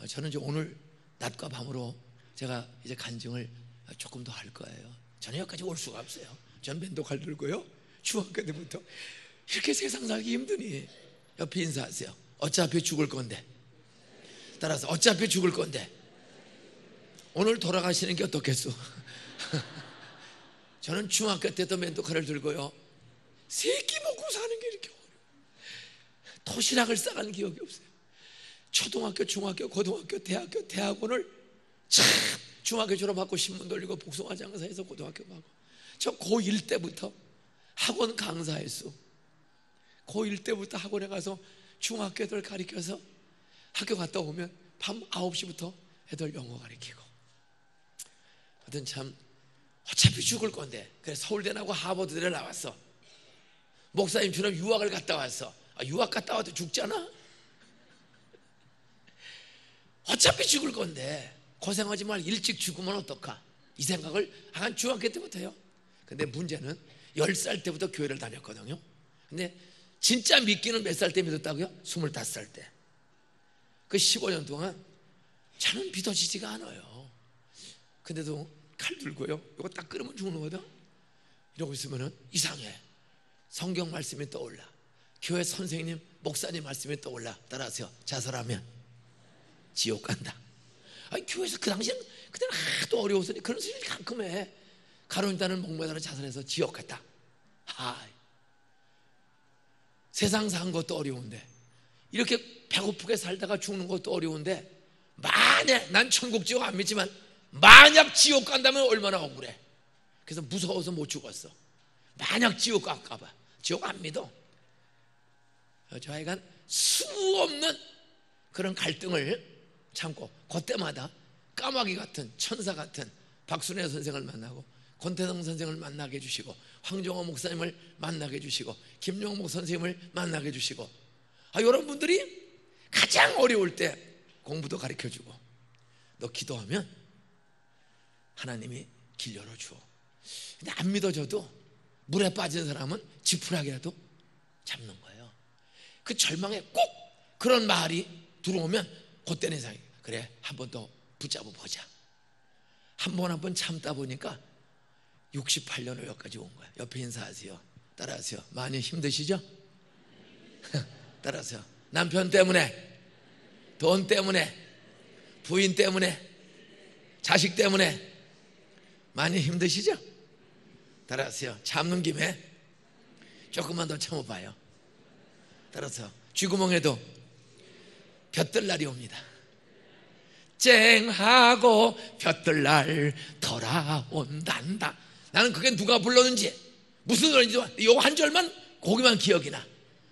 저는 이제 오늘 낮과 밤으로 제가 이제 간증을 조금 더 할 거예요. 저는 여기까지 올 수가 없어요. 전 면도칼 들고요, 중학교 때부터 이렇게 세상 살기 힘드니 옆에 인사하세요. 어차피 죽을 건데. 따라서 어차피 죽을 건데 오늘 돌아가시는 게 어떻겠소? 저는 중학교 때도 면도칼을 들고요, 세끼 먹고 사는 게 이렇게 어려워요. 도시락을 싸가는 기억이 없어요. 초등학교, 중학교, 고등학교, 대학교, 대학원을 참 중학교 졸업하고 신문 돌리고 복숭아 장사해서 고등학교 가고, 저 고1 때부터 학원 강사했어. 고1 때부터 학원에 가서 중학교 애들 가르쳐서 학교 갔다 오면 밤 9시부터 애들 영어 가르치고. 하여튼 참 어차피 죽을 건데, 그래서 서울대 나고 하버드대를 나왔어. 목사님처럼 유학을 갔다 왔어. 유학 갔다 와도 죽잖아. 어차피 죽을 건데 고생하지 말, 일찍 죽으면 어떡하, 이 생각을 한 중학교 때부터 해요. 근데 문제는 10살 때부터 교회를 다녔거든요. 근데 진짜 믿기는 몇 살 때 믿었다고요? 25살 때. 그 15년 동안 저는 믿어지지가 않아요. 근데도 칼 들고요, 이거 딱 끊으면 죽는 거거든. 이러고 있으면 이상해. 성경 말씀이 떠올라, 교회 선생님, 목사님 말씀이 떠올라. 따라하세요. 자살하면 지옥 간다. 아니, 교회에서 그 당시엔 그때는 하도 어려워서 그런 소리 가끔 해. 가론다는 목매달아 자살해서 지옥 갔다. 세상 산 것도 어려운데, 이렇게 배고프게 살다가 죽는 것도 어려운데, 만약, 난 천국 지옥 안 믿지만 만약 지옥 간다면 얼마나 억울해. 그래서 무서워서 못 죽었어. 만약 지옥 갈까봐. 지옥 안 믿어. 저 하여간 수 없는 그런 갈등을 참고, 그때마다 까마귀 같은, 천사 같은 박순애 선생을 만나고, 권태성 선생을 만나게 해주시고, 황정호 목사님을 만나게 해주시고, 김용목 선생님을 만나게 해주시고, 여러분들이 가장 어려울 때 공부도 가르쳐주고, 너 기도하면 하나님이 길 열어줘. 근데 안 믿어져도 물에 빠진 사람은 지푸라기라도 잡는 거예요. 그 절망에 꼭 그런 말이 들어오면 그때는 이상해. 그래, 한 번 더 붙잡아 보자. 한 번 참다 보니까 68년 여기까지 온 거야. 옆에 인사하세요. 따라하세요. 많이 힘드시죠? 따라하세요. 남편 때문에, 돈 때문에, 부인 때문에, 자식 때문에 많이 힘드시죠? 따라하세요. 참는 김에 조금만 더 참아봐요. 따라서 쥐구멍에도 볕들날이 옵니다. 쨍하고 볕들날 돌아온단다. 나는 그게 누가 불렀는지, 무슨 노래인지 요 한 절만, 거기만 기억이 나.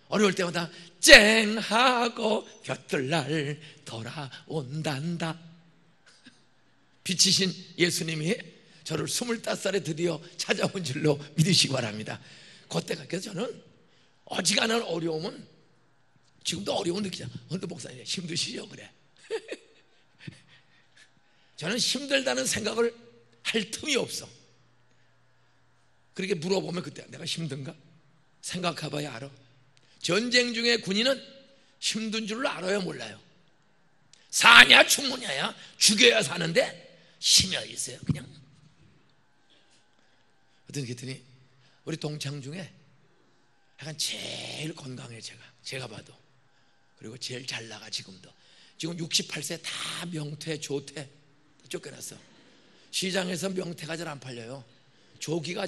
어려울 때마다 쨍하고 볕들날 돌아온단다. 빛이신 예수님이 저를 25살에 드디어 찾아온 줄로 믿으시기 바랍니다. 그때가. 그래서 저는 어지간한 어려움은, 지금도 어려운 느끼잖아. 오늘도 목사님 힘드시죠? 그래. 저는 힘들다는 생각을 할 틈이 없어. 그렇게 물어보면 그때 내가 힘든가? 생각해봐야 알아. 전쟁 중에 군인은 힘든 줄을 알아야 몰라요. 사냐 죽느냐야, 죽여야 사는데 힘이 어디 있어요? 그냥. 어떤 그랬더니 우리 동창 중에 약간 제일 건강해. 제가 봐도. 그리고 제일 잘 나가. 지금 68세 다 명태, 조태 쫓겨났어. 시장에서 명태가 잘 안 팔려요. 조기가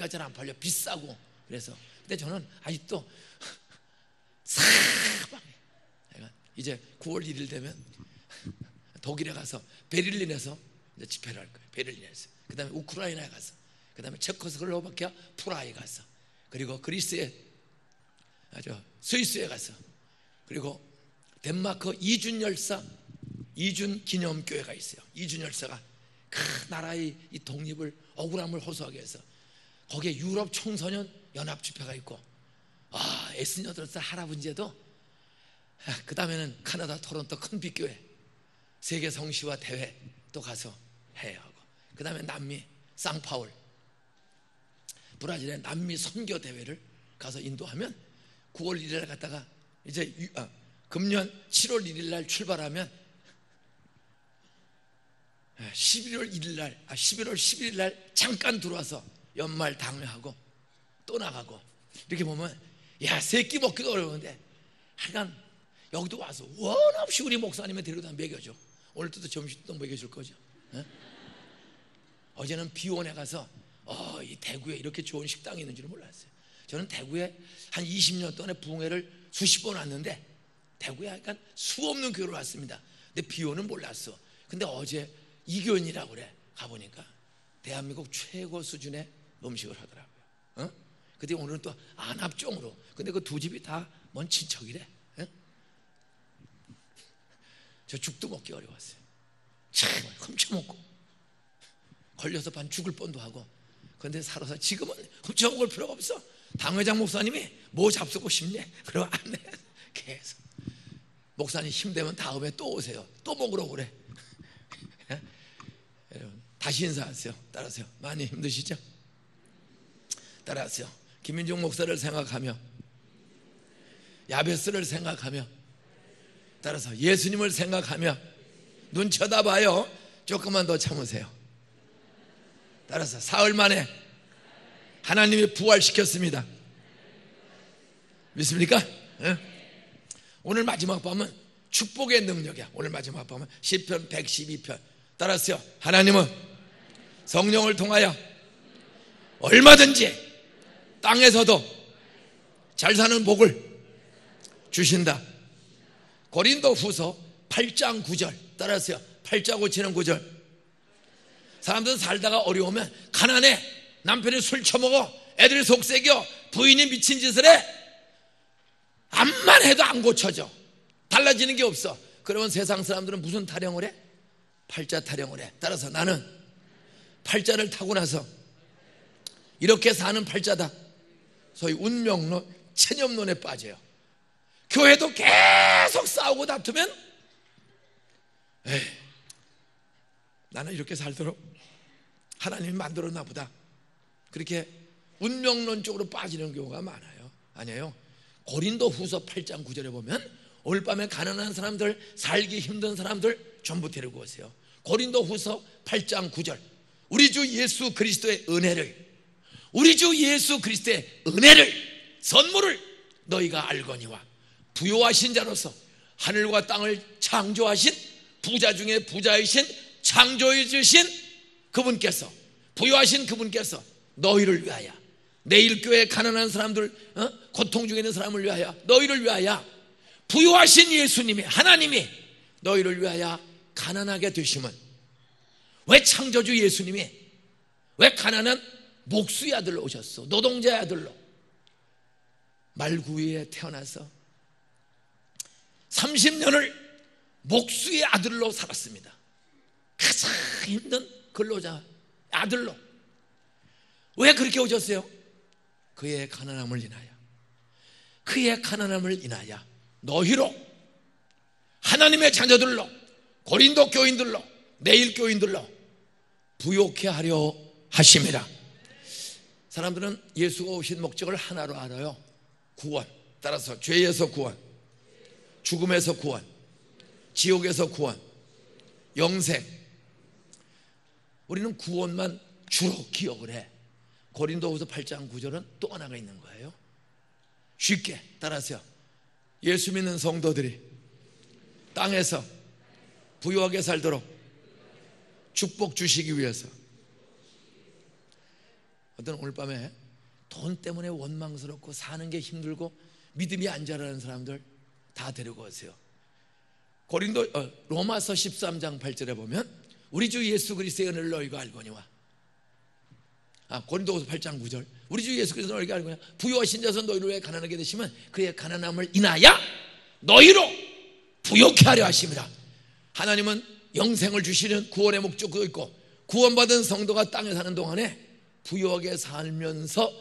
잘 안 팔려. 비싸고. 그래서 근데 저는 아직도 사방에, 이제 9월 1일 되면 독일에 가서 베를린에서 이제 집회를 할 거예요. 베를린에서. 그 다음에 우크라이나에 가서, 그 다음에 체코슬로바키아 프라하에 가서, 그리고 그리스에, 스위스에 가서, 그리고 덴마크 이준 열사, 이준 기념교회가 있어요. 이준 열사가 그 나라의 이 독립을, 억울함을 호소하기 위해서 거기에 유럽 청소년 연합 집회가 있고, 68살 할아버지에도, 그 다음에는 카나다 토론토 큰 빛교회 세계 성시와 대회 또 가서 해야 하고, 그 다음에 남미 상파울, 브라질의 남미 선교 대회를 가서 인도하면 9월 1일에 갔다가 이제 금년 7월 1일 날 출발하면 11월 1일 날, 11월 11일 날 잠깐 들어와서 연말 당회하고 또 나가고, 이렇게 보면 야, 세끼 먹기도 어려운데 하여간 여기도 와서 원 없이 우리 목사님의 데려다 먹여줘. 오늘도 점심도 먹여줄 거죠. 어제는 비원에 가서 이 대구에 이렇게 좋은 식당이 있는 줄 몰랐어요. 저는 대구에 한 20년 동안에 부흥회를 수십 번 왔는데 대구에 약간 수 없는 교회를 왔습니다. 근데 비원은 몰랐어. 근데 어제 이교인이라고 그래. 가보니까 대한민국 최고 수준의 음식을 하더라고요. 근데 오늘은 또 안압종으로. 근데 그 두 집이 다 먼 친척이래. 저 죽도 먹기 어려웠어요. 참 훔쳐먹고 걸려서 반 죽을 뻔도 하고. 그런데 살아서 지금은 훔쳐먹을 필요가 없어. 당회장 목사님이 뭐 잡수고 싶네? 그러면 안 돼. 계속 목사님 힘되면 다음에 또 오세요. 또 먹으러 그래. 여러분 다시 인사하세요. 따라하세요. 많이 힘드시죠? 따라하세요. 김민중 목사를 생각하며, 야베스를 생각하며, 따라서 예수님을 생각하며 눈 쳐다봐요. 조금만 더 참으세요. 따라서 사흘 만에 하나님이 부활시켰습니다. 믿습니까? 오늘 마지막 밤은 축복의 능력이야. 오늘 마지막 밤은 시편 112편. 따라서요. 하나님은 성령을 통하여 얼마든지 땅에서도 잘 사는 복을 주신다. 고린도 후서 8장 9절. 따라서요. 8자 고치는 9절. 사람들은 살다가 어려우면 가난해, 남편이 술 처먹어, 애들이 속썩여, 부인이 미친 짓을 해. 암만 해도 안 고쳐져. 달라지는 게 없어. 그러면 세상 사람들은 무슨 타령을 해? 팔자 타령을 해. 따라서 나는 팔자를 타고 나서 이렇게 사는 팔자다. 소위 운명론, 체념론에 빠져요. 교회도 계속 싸우고 다투면 나는 이렇게 살도록 하나님이 만들었나 보다. 그렇게 운명론 쪽으로 빠지는 경우가 많아요. 아니에요. 고린도 후서 8장 9절에 보면 오늘 밤에 가난한 사람들, 살기 힘든 사람들 전부 데리고 오세요. 고린도 후서 8장 9절. 우리 주 예수 그리스도의 은혜를, 우리 주 예수 그리스도의 은혜를, 선물을 너희가 알거니와 부요하신 자로서 하늘과 땅을 창조하신 부자 중에 부자이신 창조해 주신 그분께서, 부요하신 그분께서 너희를 위하여, 내일 교회 가난한 사람들, 고통 중에 있는 사람을 위하여, 너희를 위하여 부요하신 예수님이, 하나님이 너희를 위하여 가난하게 되심은, 왜 창조주 예수님이 왜 가난한 목수의 아들로 오셨어? 노동자의 아들로 말구이에 태어나서 30년을 목수의 아들로 살았습니다. 가장 힘든 근로자 아들로. 왜 그렇게 오셨어요? 그의 가난함을 인하여, 그의 가난함을 인하여 너희로, 하나님의 자녀들로, 고린도 교인들로, 내일 교인들로 부욕해 하려 하심이라. 사람들은 예수가 오신 목적을 하나로 알아요. 구원. 따라서 죄에서 구원, 죽음에서 구원, 지옥에서 구원, 영생. 우리는 구원만 주로 기억을 해. 고린도후서 8장 9절은 또 하나가 있는 거예요. 쉽게 따라서요. 예수 믿는 성도들이 땅에서 부유하게 살도록 축복 주시기 위해서. 어떤 오늘 밤에 돈 때문에 원망스럽고 사는 게 힘들고 믿음이 안 자라는 사람들 다 데리고 오세요. 로마서 13장 8절에 보면 우리 주 예수 그리스도의 은혜를 너희가 알거니와, 고린도후서 8장 9절. 우리 주 예수 그리스도를 너희가 알거니와 부유하신 자서 너희를 왜 가난하게 되시면 그의 가난함을 인하여 너희로 부욕케 하려 하심이라. 하나님은 영생을 주시는 구원의 목적도 있고, 구원받은 성도가 땅에 사는 동안에 부유하게 살면서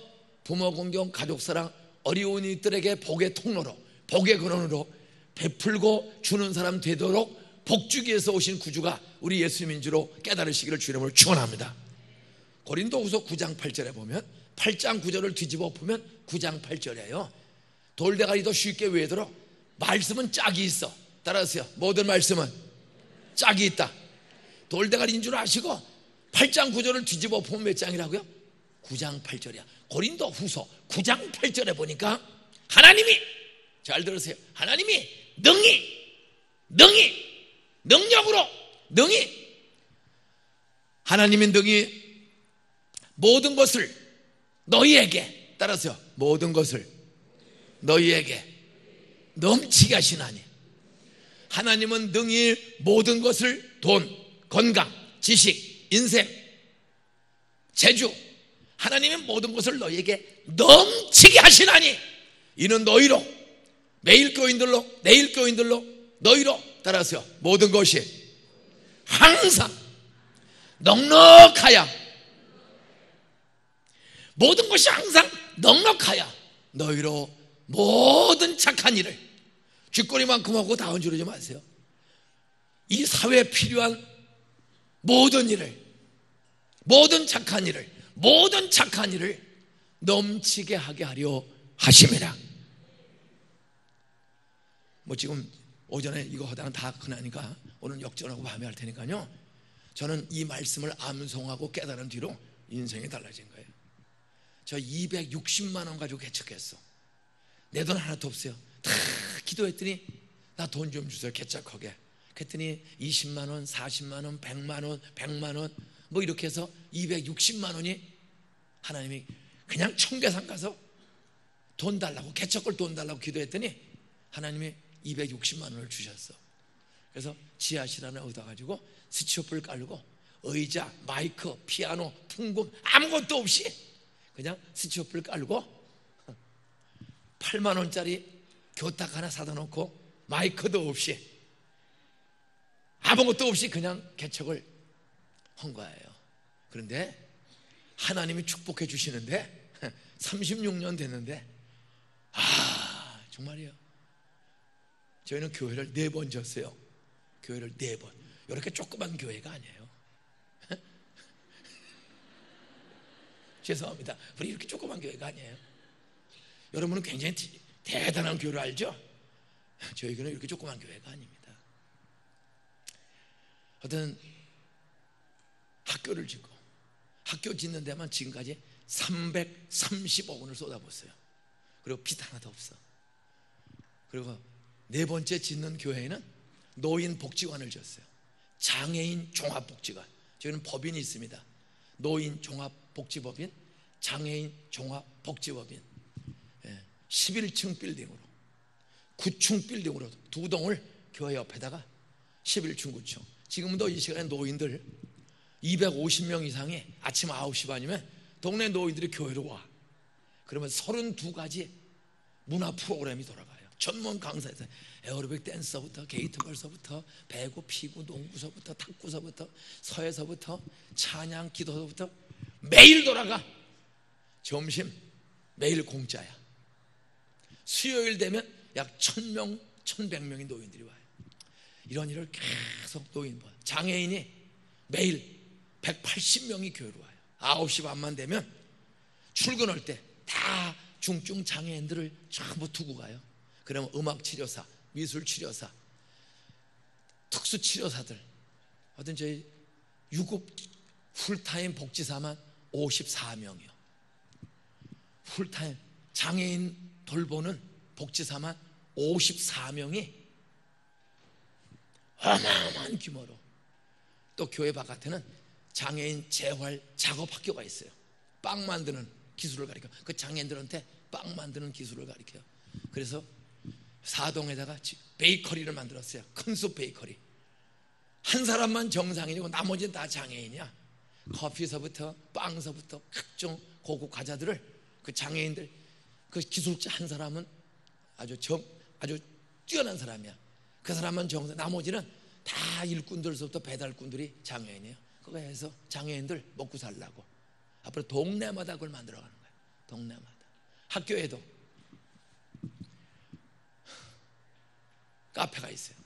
부모 공경, 가족 사랑, 어려운 이들에게 복의 통로로, 복의 근원으로 베풀고 주는 사람 되도록 복주기 위해서 오신 구주가 우리 예수님인 줄로 깨달으시기를 주 이름으로 축원합니다. 고린도후서 9장 8절에 보면, 8장 9절을 뒤집어 보면 9장 8절이에요. 돌대가리도 쉽게 외도록 말씀은 짝이 있어. 따라하세요. 모든 말씀은 짝이 있다. 돌대가리인 줄 아시고 8장 9절을 뒤집어 보면 몇 장이라고요? 9장 8절이야. 고린도 후서 9장 8절에 보니까 하나님이, 잘 들으세요, 하나님이 능력으로 하나님이 능히 모든 것을 너희에게, 따라서요, 모든 것을 너희에게 넘치게 하시나니. 하나님은 능히 모든 것을 돈, 건강, 지식, 인생, 재주, 하나님의 모든 것을 너희에게 넘치게 하시나니 이는 너희로, 매일 교인들로, 내일 교인들로, 너희로, 따라서요, 모든 것이 항상 넉넉하여, 모든 것이 항상 넉넉하여 너희로 모든 착한 일을, 쥐꼬리만큼 하고 다 얹으려지 마세요. 이 사회에 필요한 모든 일을, 모든 착한 일을 넘치게 하게 하려 하심이라. 뭐 지금 오전에 이거 하다가 다 끝나니까 오늘 역전하고 밤에 할 테니까요, 저는 이 말씀을 암송하고 깨달은 뒤로 인생이 달라진 거예요. 저 260만 원 가지고 개척했어. 내 돈 하나도 없어요. 다 기도했더니 나 돈 좀 주세요, 개척하게. 그랬더니 20만 원, 40만 원, 100만 원, 100만 원, 뭐 이렇게 해서 260만 원이 하나님이 그냥 청계산 가서 돈 달라고, 개척을 돈 달라고 기도했더니 하나님이 260만 원을 주셨어. 그래서 지하실 하나 얻어가지고 스치오프를 깔고 의자, 마이크, 피아노, 풍금 아무것도 없이 그냥 스치오프를 깔고 8만 원짜리 교탁 하나 사다 놓고 마이크도 없이 아무것도 없이 그냥 개척을 한 거예요. 그런데 하나님이 축복해 주시는데 36년 됐는데, 정말이요, 저희는 교회를 4번 졌어요. 교회를 4번. 이렇게 조그만 교회가 아니에요. 죄송합니다. 우리 이렇게 조그만 교회가 아니에요. 여러분은 굉장히 대단한 교회를 알죠? 저희 교회는 이렇게 조그만 교회가 아닙니다. 어떤 학교를 짓고, 학교 짓는 데만 지금까지 330억 원을 쏟아붓어요. 그리고 빚 하나도 없어. 그리고 4번째 짓는 교회에는 노인 복지관을 지었어요. 장애인 종합복지관. 저희는 법인이 있습니다. 노인 종합복지법인, 장애인 종합복지법인. 11층 빌딩으로, 9층 빌딩으로 2동을 교회 옆에다가 11층 9층. 지금도 이 시간에 노인들 250명 이상이 아침 9시 반이면 동네 노인들이 교회로 와. 그러면 32가지 문화 프로그램이 돌아가요. 전문 강사에서 에어로빅 댄서부터 게이트걸서부터 배구, 피구, 농구서부터 탁구서부터 서예서부터 찬양, 기도서부터 매일 돌아가. 점심 매일 공짜야. 수요일 되면 약 1000명, 1100명의 노인들이 와요. 이런 일을 계속 노인 봐. 장애인이 매일 180명이 교회로 와요. 9시 반만 되면 출근할 때 다 중증 장애인들을 전부 두고 가요. 그러면 음악치료사, 미술치료사, 특수치료사들, 어떤 저희 유급 풀타임 복지사만 54명이요. 풀타임 장애인 돌보는 복지사만 54명이 어마어마한 규모로. 또 교회 바깥에는 장애인 재활 작업학교가 있어요. 빵 만드는 기술을 가르쳐. 그 장애인들한테 빵 만드는 기술을 가르쳐요. 그래서 사동에다가 베이커리를 만들었어요. 큰숲 베이커리. 한 사람만 정상인이고 나머지는 다 장애인이야. 커피서부터 빵서부터 각종 고급 과자들을 그 장애인들, 그 기술자 한 사람은 아주 뛰어난 사람이야. 그 사람만 정상, 나머지는 다 일꾼들서부터 배달꾼들이 장애인이에요. 그거 해서 장애인들 먹고 살라고 앞으로 동네마다 그걸 만들어가는 거예요. 동네마다. 학교에도 카페가 있어요.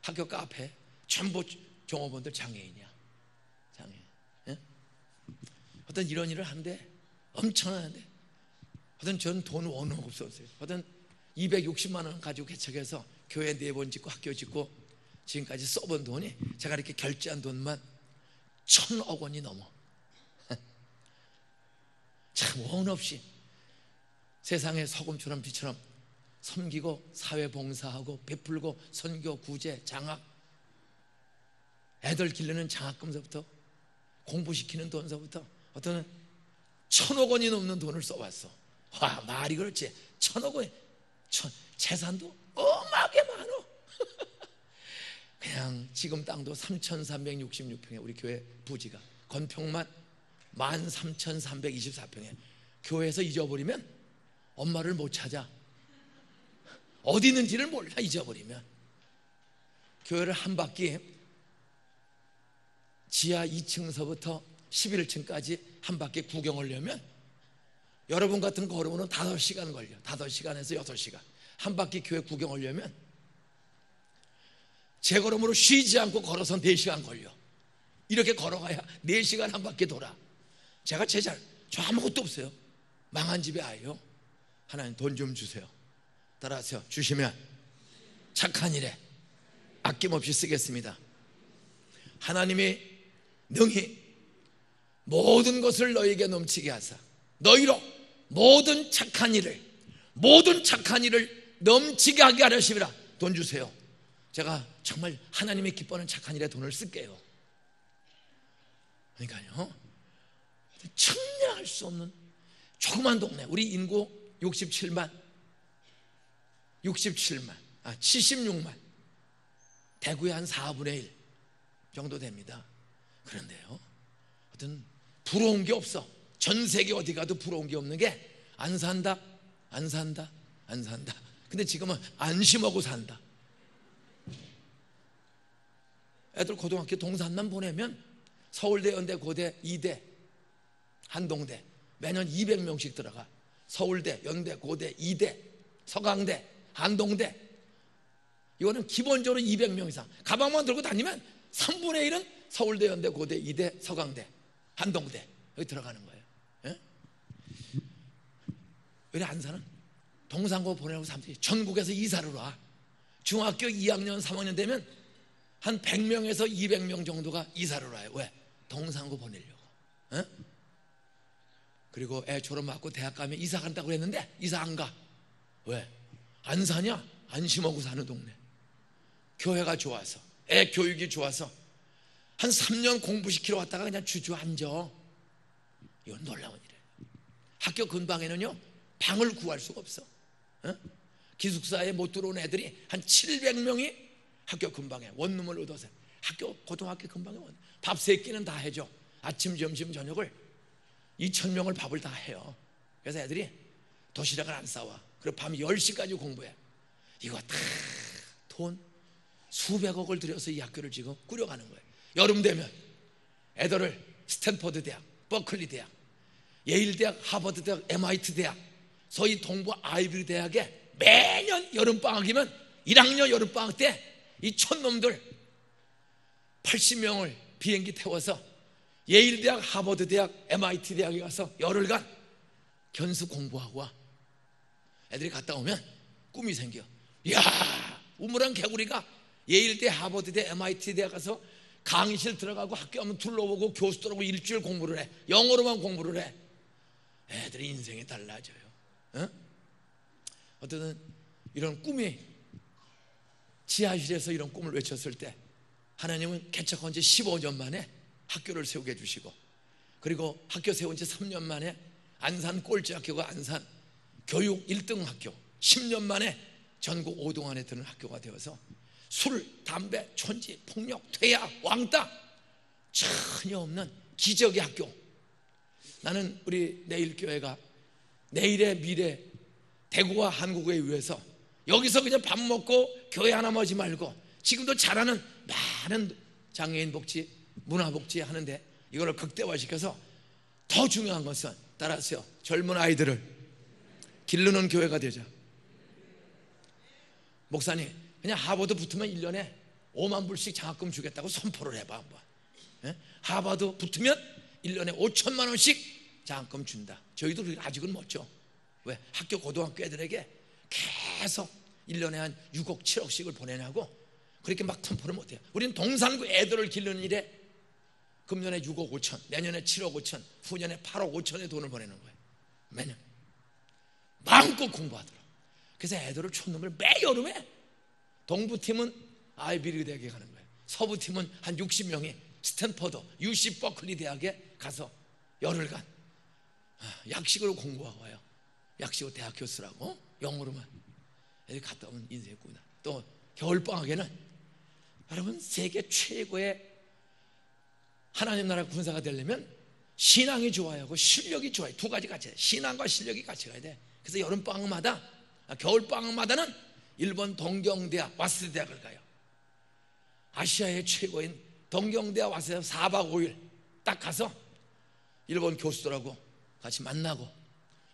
학교 카페 전부 종업원들 장애인이야. 장애인. 예? 어떤 이런 일을 하는데 엄청나는데, 어떤 전 돈 원호 없었어요. 어떤 260만 원 가지고 개척해서 교회 4번 짓고 학교 짓고 지금까지 써본 돈이, 제가 이렇게 결제한 돈만 1,000억 원이 넘어. 참 원 없이 세상의 소금처럼 빛처럼 섬기고 사회봉사하고 베풀고 선교, 구제, 장학, 애들 기르는 장학금서부터 공부시키는 돈서부터 어떤 1,000억 원이 넘는 돈을 써왔어. 와, 말이 그렇지. 1,000억 원이 재산도 어마하게 많어. 그냥 지금 땅도 3,366평에 우리 교회 부지가 건평만 13,324평에 교회에서 잊어버리면 엄마를 못 찾아. 어디 있는지를 몰라. 잊어버리면 교회를 한 바퀴 지하 2층서부터 11층까지 한 바퀴 구경하려면 여러분 같은 걸음으로는 5시간 걸려. 5시간에서 6시간 한 바퀴 교회 구경하려면 제 걸음으로 쉬지 않고 걸어서 4시간 걸려. 이렇게 걸어가야 4시간 한 바퀴 돌아. 제가 제자, 저 아무것도 없어요. 망한 집에 아예요. 하나님 돈 좀 주세요. 따라하세요. 주시면 착한 일에 아낌없이 쓰겠습니다. 하나님이 능히 모든 것을 너에게 넘치게 하사 너희로 모든 착한 일을 넘치게 하게 하려시리라. 돈 주세요. 제가 정말 하나님이 기뻐하는 착한 일에 돈을 쓸게요. 그러니까요, 청량할 수 없는 조그만 동네. 우리 인구 76만 76만 대구의 한 4분의 1 정도 됩니다. 그런데요, 어떤 부러운 게 없어. 전 세계 어디 가도 부러운 게 없는 게 안 산다. 근데 지금은 안심하고 산다. 애들 고등학교 동산만 보내면 서울대, 연대, 고대, 이대, 한동대 매년 200명씩 들어가. 서울대, 연대, 고대, 이대, 서강대, 한동대. 이거는 기본적으로 200명 이상. 가방만 들고 다니면 3분의 1은 서울대, 연대, 고대, 이대, 서강대, 한동대 여기 들어가는 거예요. 예? 우리 안산은 동산고 보내고 사람들이 전국에서 이사를 와. 중학교 2학년, 3학년 되면 한 100명에서 200명 정도가 이사를 와요. 왜? 동산고 보내려고. 예? 그리고 애 졸업받고 대학 가면 이사 간다고 했는데 이사 안 가. 왜? 안 사냐? 안심하고 사는 동네. 교회가 좋아서, 애 교육이 좋아서 한 3년 공부시키러 왔다가 그냥 주저앉아. 이건 놀라운 일이에요. 학교 근방에는요 방을 구할 수가 없어. 기숙사에 못 들어온 애들이 한 700명이 학교 근방에 원룸을 얻어서 고등학교 근방에 밥 3끼는 다 해줘. 아침, 점심, 저녁을 2,000명을 밥을 다 해요. 그래서 애들이 도시락을 안 싸와. 그리고 밤 10시까지 공부해. 이거 다 돈 수백억을 들여서 이 학교를 지금 꾸려가는 거예요. 여름 되면 애들을 스탠퍼드 대학, 버클리 대학, 예일 대학, 하버드 대학, MIT 대학, 소위 동부 아이비 대학에 매년 여름방학이면 1학년 여름방학 때 이 촌놈들 80명을 비행기 태워서 예일 대학, 하버드 대학, MIT 대학에 가서 열흘간 견수 공부하고 와. 애들이 갔다 오면 꿈이 생겨. 이야, 우물한 개구리가 예일대, 하버드대, MIT 대학 가서 강의실 들어가고 학교 한번 둘러보고 교수들하고 일주일 공부를 해. 영어로만 공부를 해. 애들이 인생이 달라져요. 어떤 이런 꿈이 지하실에서 이런 꿈을 외쳤을 때 하나님은 개척한 지 15년 만에 학교를 세우게 해주시고, 그리고 학교 세운 지 3년 만에 안산 꼴찌학교가 안산 교육 1등 학교, 10년 만에 전국 5등 안에 드는 학교가 되어서 술, 담배, 촌지, 폭력, 퇴야, 왕따 전혀 없는 기적의 학교. 나는 우리 내일교회가 내일의 미래 대구와 한국을 위해서 여기서 그냥 밥 먹고 교회 하나만 하지 말고 지금도 잘하는 많은 장애인 복지, 문화 복지 하는데 이거를 극대화시켜서 더 중요한 것은, 따라하세요, 젊은 아이들을 기르는 교회가 되자. 목사님, 그냥 하버드 붙으면 1년에 5만 불씩 장학금 주겠다고 선포를 해봐 한번. 하버드 붙으면 1년에 5천만 원씩 장학금 준다. 저희도 아직은 못죠. 왜? 학교 고등학교 애들에게 계속 1년에 한 6억 7억씩을 보내냐고 그렇게 막 선포를 못해요. 우리는 동산구 애들을 기르는 일에 금년에 6억 5천, 내년에 7억 5천, 후년에 8억 5천의 돈을 보내는 거예요. 매년 마음껏 공부하더라. 그래서 애들을 촌놈을 매 여름에 동부팀은 아이비리그 대학에 가는 거예요. 서부팀은 한 60명이 스탠퍼드 UC 버클리 대학에 가서 열흘간 약식으로 공부하고 와요. 약식으로 대학 교수라고 영어로만. 애들 갔다 오면 인생의 꿈이다. 또 겨울방학에는 여러분 세계 최고의 하나님 나라 군사가 되려면 신앙이 좋아야 하고 실력이 좋아야. 두 가지 같이 해. 신앙과 실력이 같이 가야 돼. 그래서 여름방학마다 겨울방학마다는 일본 동경대학 와세다 대학을 가요. 아시아의 최고인 동경대학 와세다 4박 5일 딱 가서 일본 교수들하고 같이 만나고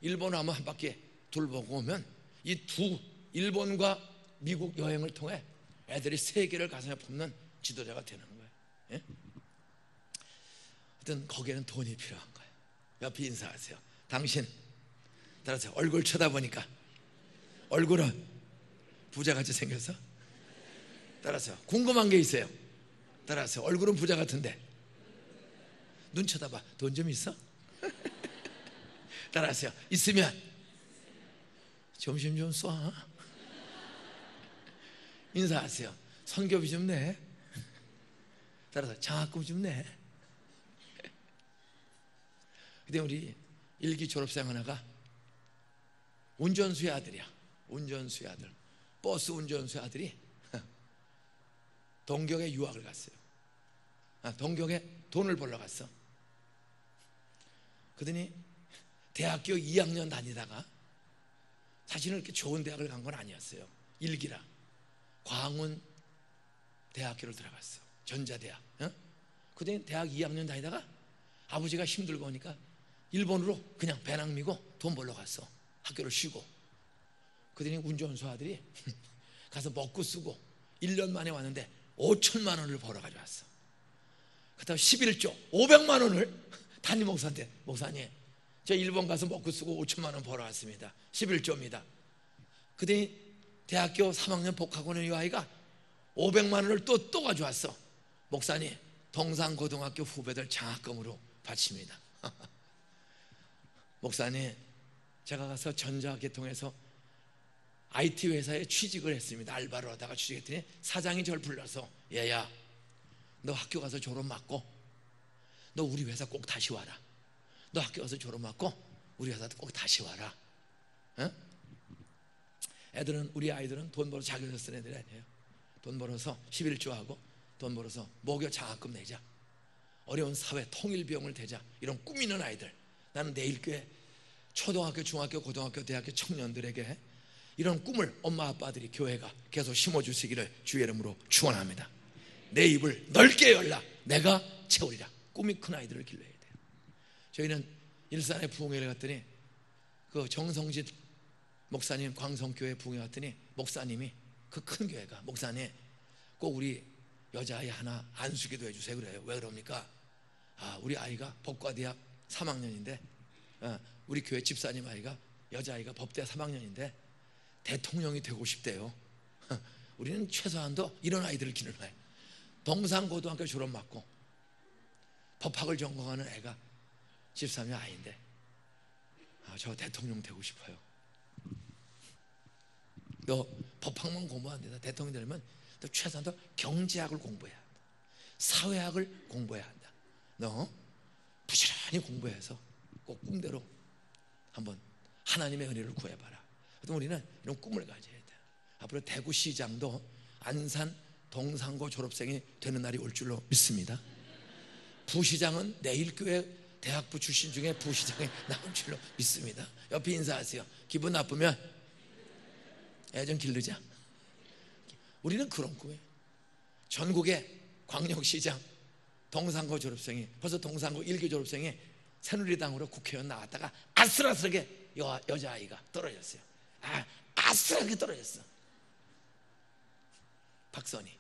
일본 한번 한 바퀴 둘보고 오면 이 두 일본과 미국 여행을 통해 애들이 세계를 가슴에 품는 지도자가 되는 거예요. 예? 하여튼 거기에는 돈이 필요한 거예요. 옆에 인사하세요. 당신 따라서 얼굴 쳐다보니까 얼굴은 부자같이 생겨서 따라서 궁금한 게 있어요. 따라서 얼굴은 부자 같은데 눈 쳐다봐. 돈 좀 있어? 따라하세요. 있으면 점심 좀 쏴. 인사하세요. 선교비 좀 내. 따라서 장학금 좀 내. 근데 우리 일기 졸업생 하나가 운전수의 아들이야. 운전수의 아들. 버스 운전수의 아들이 동경에 유학을 갔어요. 동경에 돈을 벌러 갔어. 그러더니 대학교 2학년 다니다가 사실은 그렇게 좋은 대학을 간 건 아니었어요. 일기라 광운 대학교를 들어갔어. 전자대학. 그러더니 대학 2학년 다니다가 아버지가 힘들고 오니까 일본으로 그냥 배낭 미고 돈 벌러 갔어. 학교를 쉬고. 그러더니 운전수 아들이 가서 먹고 쓰고 1년 만에 왔는데 5천만 원을 벌어가지고 왔어. 그다음 11조 500만 원을 담임 목사한테, 목사님 저 일본 가서 먹고 쓰고 5천만 원 벌어왔습니다. 11조입니다. 그러더니 대학교 3학년 복학하는 이 아이가 500만 원을 또 가져왔어. 목사님 동산고등학교 후배들 장학금으로 바칩니다. 목사님 제가 가서 전자계통에서 IT 회사에 취직을 했습니다. 알바로 하다가 취직했더니 사장이 저를 불러서 얘야 너 학교 가서 졸업 맞고 너 우리 회사 꼭 다시 와라. 너 학교 가서 졸업 맞고 우리 회사도 꼭 다시 와라. 애들은, 우리 아이들은 돈 벌어서 자기 회사 쓰는 애들이 아니에요. 돈 벌어서 11조 하고 돈 벌어서 모교 장학금 내자, 어려운 사회 통일비용을 대자, 이런 꿈 있는 아이들. 나는 내일 교회 초등학교, 중학교, 고등학교, 대학교 청년들에게 이런 꿈을 엄마 아빠들이, 교회가 계속 심어주시기를 주의 이름으로 축원합니다. 내 입을 넓게 열라 내가 채우리라. 꿈이 큰 아이들을 길러야 돼요. 저희는 일산에 부흥회를 갔더니 그 정성진 목사님 광성교회 부흥회 갔더니 목사님이, 그 큰 교회가, 목사님 꼭 우리 여자아이 하나 안수기도 해주세요. 그래요. 왜 그럽니까? 우리 아이가 법과대학 3학년인데 우리 교회 집사님 아이가, 여자아이가 법대 3학년인데 대통령이 되고 싶대요. 우리는 최소한도 이런 아이들을 기르나요. 동산고등학교 졸업 맞고 법학을 전공하는 애가 집사님 아이인데 저 대통령 되고 싶어요. 너 법학만 공부 안 된다. 대통령 되려면 너 최소한도 경제학을 공부해야 한다. 사회학을 공부해야 한다. 너 부지런히 공부해서 꼭 꿈대로 한번 하나님의 은혜를 구해봐라. 그래서 우리는 이런 꿈을 가져야 돼. 앞으로 대구시장도 안산 동산고 졸업생이 되는 날이 올 줄로 믿습니다. 부시장은 내일 교회 대학부 출신 중에 부시장이 나올 줄로 믿습니다. 옆에 인사하세요. 기분 나쁘면 애 좀 기르자. 우리는 그런 꿈이에요. 전국의 광역시장 동산고 졸업생이, 벌써 동산고 1교 졸업생이 새누리당으로 국회의원 나왔다가 아슬아슬하게 여자아이가 떨어졌어요. 아슬하게 떨어졌어. 박선희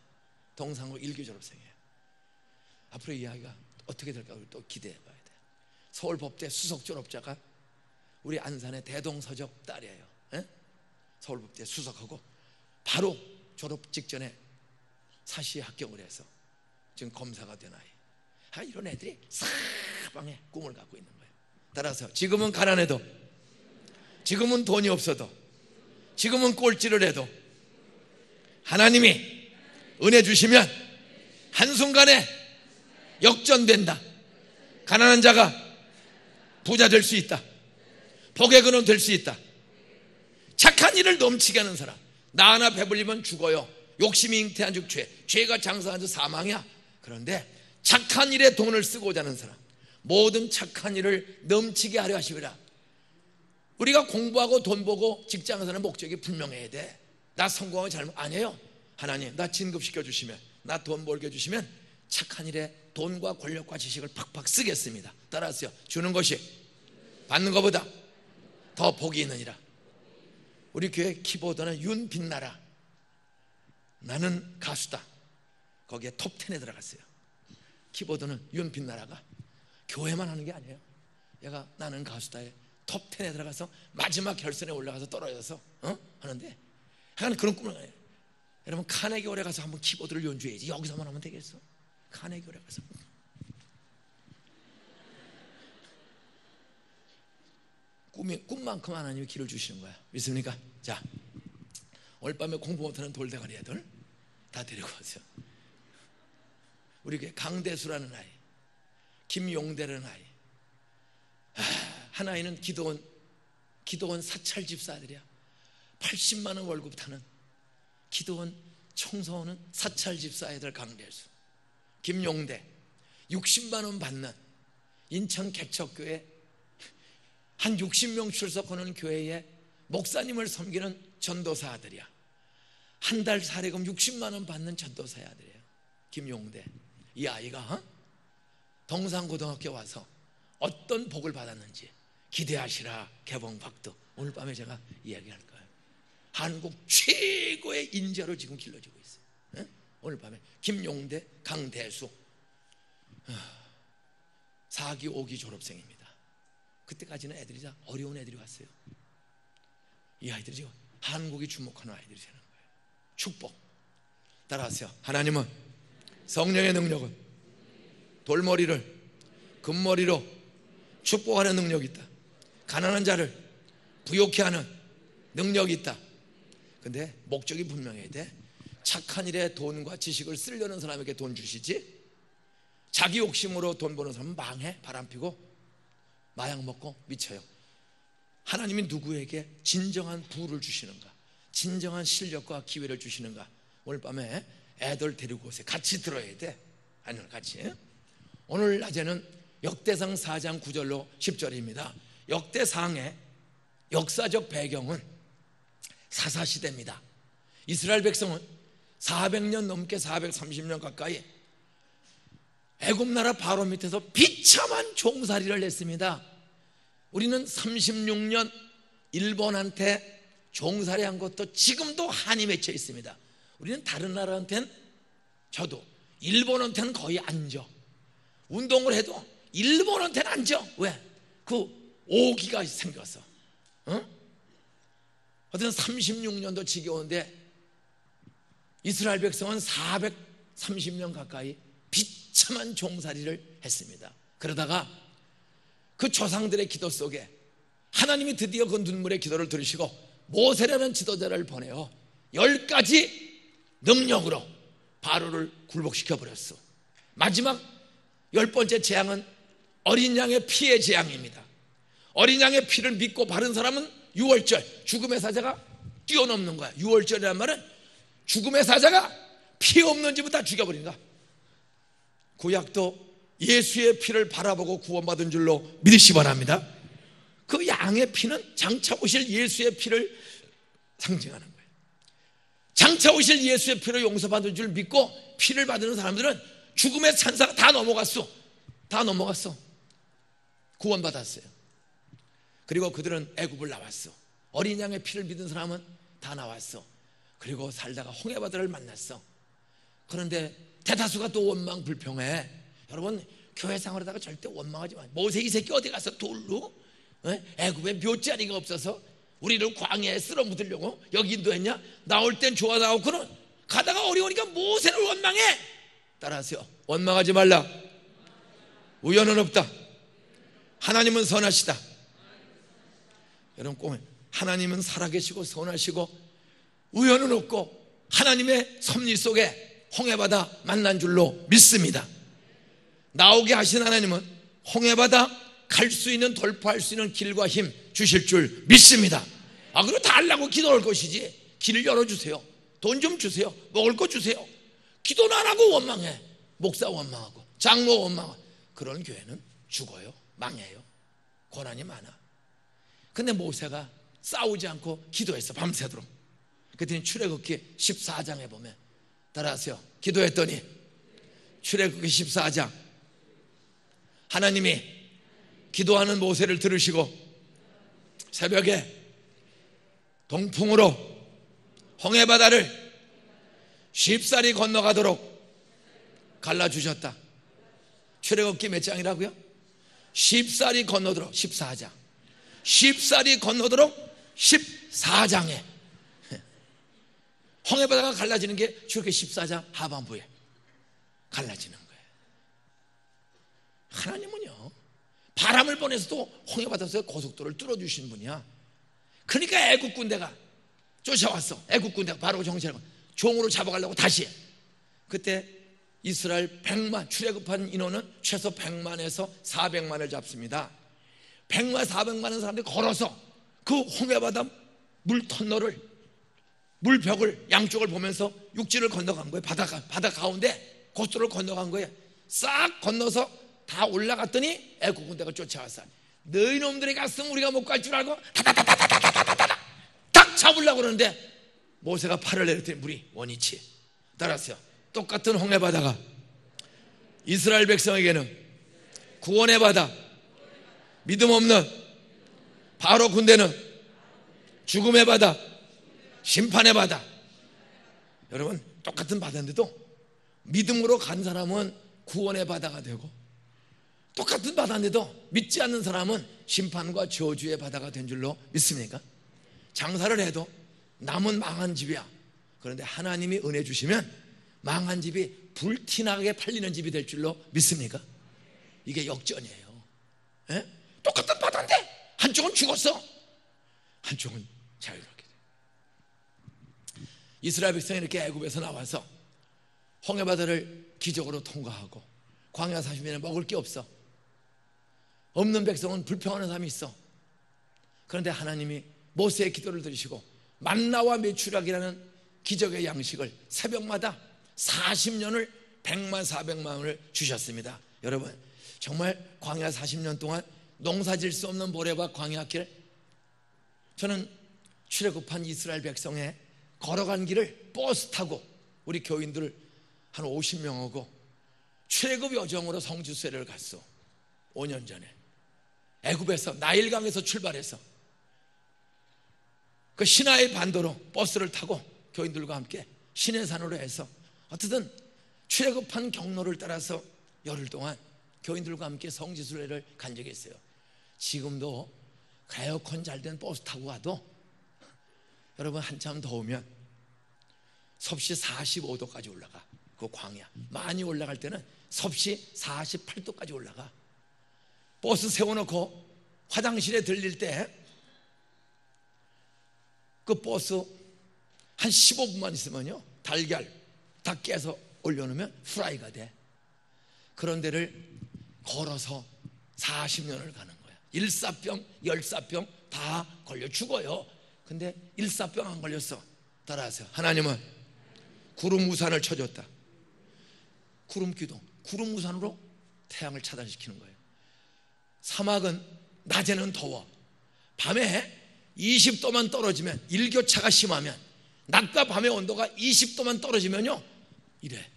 동산고 1교 졸업생이에요. 앞으로 이 아이가 어떻게 될까 우리 또 기대해 봐야 돼요. 서울법대 수석 졸업자가 우리 안산의 대동서적 딸이에요. 서울법대 수석하고 바로 졸업 직전에 사시에 합격을 해서 지금 검사가 된 아이. 이런 애들이 사방에 꿈을 갖고 있는 거예요. 따라서 지금은 가난해도, 지금은 돈이 없어도, 지금은 꼴찌를 해도 하나님이 은혜 주시면 한순간에 역전된다. 가난한 자가 부자 될 수 있다. 복의 근원 될 수 있다. 착한 일을 넘치게 하는 사람, 나 하나 배불리면 죽어요. 욕심이 잉태한 즉 죄가 장사한 즉 사망이야. 그런데 착한 일에 돈을 쓰고자 하는 사람, 모든 착한 일을 넘치게 하려 하시리라. 우리가 공부하고 돈 벌고 직장에서는 목적이 분명해야 돼. 나 성공하고 잘못 아니에요. 하나님, 나 진급시켜 주시면, 나 돈 벌게 해주시면 착한 일에 돈과 권력과 지식을 팍팍 쓰겠습니다. 따라하세요. 주는 것이 받는 것보다 더 복이 있느니라. 우리 교회 키보드는 윤빛나라, 나는 가수다, 거기에 톱10에 들어갔어요. 키보드는 윤빛나라가 교회만 하는 게 아니에요. 얘가 나는 가수다에 톱10에 들어가서 마지막 결선에 올라가서 떨어져서 하는데, 하여간 그런 꿈을 가요. 여러분, 카네기홀에 가서 한번 키보드를 연주해야지. 여기서만 하면 되겠어? 카네기홀에 가서 꿈만큼 하나님이 길을 주시는 거야. 믿습니까? 자, 오늘 밤에 공부 못하는 돌대가리 애들 다 데리고 오세요. 우리 교회 강대수라는 아이, 김용대라는 아이, 한 아이는 기도원 사찰 집사들이야. 80만 원 월급 타는 기도원 청소하는 사찰 집사 아이들. 강대수, 김용대 60만 원 받는 인천 개척교회 한 60명 출석하는 교회에 목사님을 섬기는 전도사 아들이야. 한 달 사례금 60만 원 받는 전도사 아들이에요. 김용대. 이 아이가 동산고등학교 와서 어떤 복을 받았는지 기대하시라. 개봉박도 오늘 밤에 제가 이야기할 거예요. 한국 최고의 인재로 지금 길러지고 있어요. 오늘 밤에 김용대, 강대수 4기 5기 졸업생입니다. 그때까지는 애들이 다 어려운 애들이 왔어요. 이 아이들이 지금 한국이 주목하는 아이들이 되는 거예요. 축복. 따라하세요. 하나님은 성령의 능력은 돌머리를 금머리로 축복하는 능력이 있다. 가난한 자를 부욕케 하는 능력이 있다. 근데 목적이 분명해야 돼. 착한 일에 돈과 지식을 쓰려는 사람에게 돈 주시지, 자기 욕심으로 돈 버는 사람은 망해. 바람피고 마약 먹고 미쳐요. 하나님이 누구에게 진정한 부를 주시는가, 진정한 실력과 기회를 주시는가, 오늘 밤에 애들 데리고 오세요. 같이 들어야 돼. 아니요, 같이. 오늘 낮에는 역대상 4장 9절로 10절입니다 역대상의 역사적 배경은 사사시대입니다. 이스라엘 백성은 400년 넘게 430년 가까이 애굽 나라 바로 밑에서 비참한 종살이를 했습니다. 우리는 36년 일본한테 종살이한 것도 지금도 한이 맺혀 있습니다. 우리는 다른 나라한테는, 저도 일본한테는 거의 안 져. 운동을 해도 일본한테는 안 져. 왜? 그 오기가 생겼어. 어떤 36년도 지겨운데 이스라엘 백성은 430년 가까이 비참한 종살이를 했습니다. 그러다가 그 조상들의 기도 속에 하나님이 드디어 그 눈물의 기도를 들으시고 모세라는 지도자를 보내어 10가지 능력으로 바로를 굴복시켜 버렸어. 마지막 10번째 재앙은 어린 양의 피의 재앙입니다. 어린 양의 피를 믿고 바른 사람은 유월절, 죽음의 사자가 뛰어넘는 거야. 유월절이란 말은 죽음의 사자가 피 없는 집을 다 죽여버린다. 구약도 예수의 피를 바라보고 구원받은 줄로 믿으시 바랍니다. 그 양의 피는 장차 오실 예수의 피를 상징하는 거예요. 장차 오실 예수의 피로 용서받은 줄 믿고 피를 받는 사람들은 죽음의 찬사가 다 넘어갔어. 다 넘어갔어. 구원받았어요. 그리고 그들은 애굽을 나왔어. 어린 양의 피를 믿은 사람은 다 나왔어. 그리고 살다가 홍해바다를 만났어. 그런데 대다수가 또 원망 불평해. 여러분, 교회 생활하다가 절대 원망하지 마. 모세 이 새끼 어디 가서 돌로 애굽에 묘자리가 없어서 우리를 광야에 쓸어 묻으려고 여기 인도했냐? 나올 땐 좋아 나오고는 가다가 어려우니까 모세를 원망해. 따라하세요. 원망하지 말라. 우연은 없다. 하나님은 선하시다. 여러분 꼭 하나님은 살아계시고 선하시고 우연은 없고 하나님의 섭리 속에 홍해바다 만난 줄로 믿습니다. 나오게 하신 하나님은 홍해바다 갈 수 있는, 돌파할 수 있는 길과 힘 주실 줄 믿습니다. 그리고 달라고 기도할 것이지 길을 열어주세요, 돈 좀 주세요, 먹을 거 주세요, 기도는 안 하고 원망해. 목사 원망하고 장로 원망하고 그런 교회는 죽어요, 망해요. 고난이 많아. 근데 모세가 싸우지 않고 기도했어, 밤새도록. 그랬더니 출애굽기 14장에 보면, 따라하세요, 기도했더니 출애굽기 14장 하나님이 기도하는 모세를 들으시고 새벽에 동풍으로 홍해바다를 쉽사리 건너가도록 갈라주셨다. 출애굽기 몇 장이라고요? 쉽사리 건너도록 14장. 쉽사리 건너도록 14장에 홍해바다가 갈라지는 게 출애굽기 14장 하반부에 갈라지는 거예요. 하나님은요, 바람을 보내서도 홍해바다에서 고속도로를 뚫어주신 분이야. 그러니까 애국 군대가 쫓아왔어. 애국 군대가 바로 정신을 종으로 잡아가려고 다시. 그때 이스라엘 100만, 출애굽한 인원은 최소 100만에서 400만을 잡습니다. 100만, 400만은 사람들이 걸어서 그 홍해바다 물 터널을, 물벽을 양쪽을 보면서 육지를 건너간 거예요. 바다 가운데 고속도로를 건너간 거예요. 싹 건너서 다 올라갔더니 애국 군대가 쫓아왔어. 너희 놈들이 갔으면 우리가 못 갈 줄 알고 다다다다다다다다다 딱 잡으려고 그러는데 모세가 팔을 내렸더니 물이 원위치. 따라서요, 똑같은 홍해바다가 이스라엘 백성에게는 구원의 바다, 믿음 없는 바로 군대는 죽음의 바다, 심판의 바다. 여러분, 똑같은 바다인데도 믿음으로 간 사람은 구원의 바다가 되고, 똑같은 바다인데도 믿지 않는 사람은 심판과 저주의 바다가 된 줄로 믿습니까? 장사를 해도 남은 망한 집이야. 그런데 하나님이 은혜 주시면 망한 집이 불티나게 팔리는 집이 될 줄로 믿습니까? 이게 역전이에요. 에? 똑같은 바다인데 한쪽은 죽었어, 한쪽은 자유롭게 돼. 이스라엘 백성이 이렇게 애굽에서 나와서 홍해바다를 기적으로 통과하고 광야 40년에 먹을 게 없어. 없는 백성은 불평하는 사람이 있어. 그런데 하나님이 모세의 기도를 들으시고 만나와 메추라기라는 기적의 양식을 새벽마다 40년을 100만 400만을 주셨습니다. 여러분, 정말 광야 40년 동안 농사질 수 없는 모래와 광야길, 저는 출애굽한 이스라엘 백성의 걸어간 길을 버스 타고 우리 교인들 한 50명하고 출애굽 여정으로 성지순례를 갔어. 5년 전에 애굽에서 나일강에서 출발해서 그 시나이 반도로 버스를 타고 교인들과 함께 시내산으로 해서 어쨌든 출애굽한 경로를 따라서 열흘 동안 교인들과 함께 성지순례를 간 적이 있어요. 지금도 에어컨 잘 된 버스 타고 가도 여러분 한참 더우면 섭씨 45도까지 올라가. 그 광야 많이 올라갈 때는 섭씨 48도까지 올라가. 버스 세워놓고 화장실에 들릴 때 그 버스 한 15분만 있으면요, 달걀 다 깨서 올려놓으면 프라이가 돼. 그런 데를 걸어서 40년을 가는 거야. 일사병, 열사병 다 걸려 죽어요. 근데 일사병 안 걸렸어. 따라하세요. 하나님은 구름 우산을 쳐줬다. 구름 기둥, 구름 우산으로 태양을 차단시키는 거예요. 사막은 낮에는 더워. 밤에 20도만 떨어지면, 일교차가 심하면, 낮과 밤의 온도가 20도만 떨어지면요, 이래.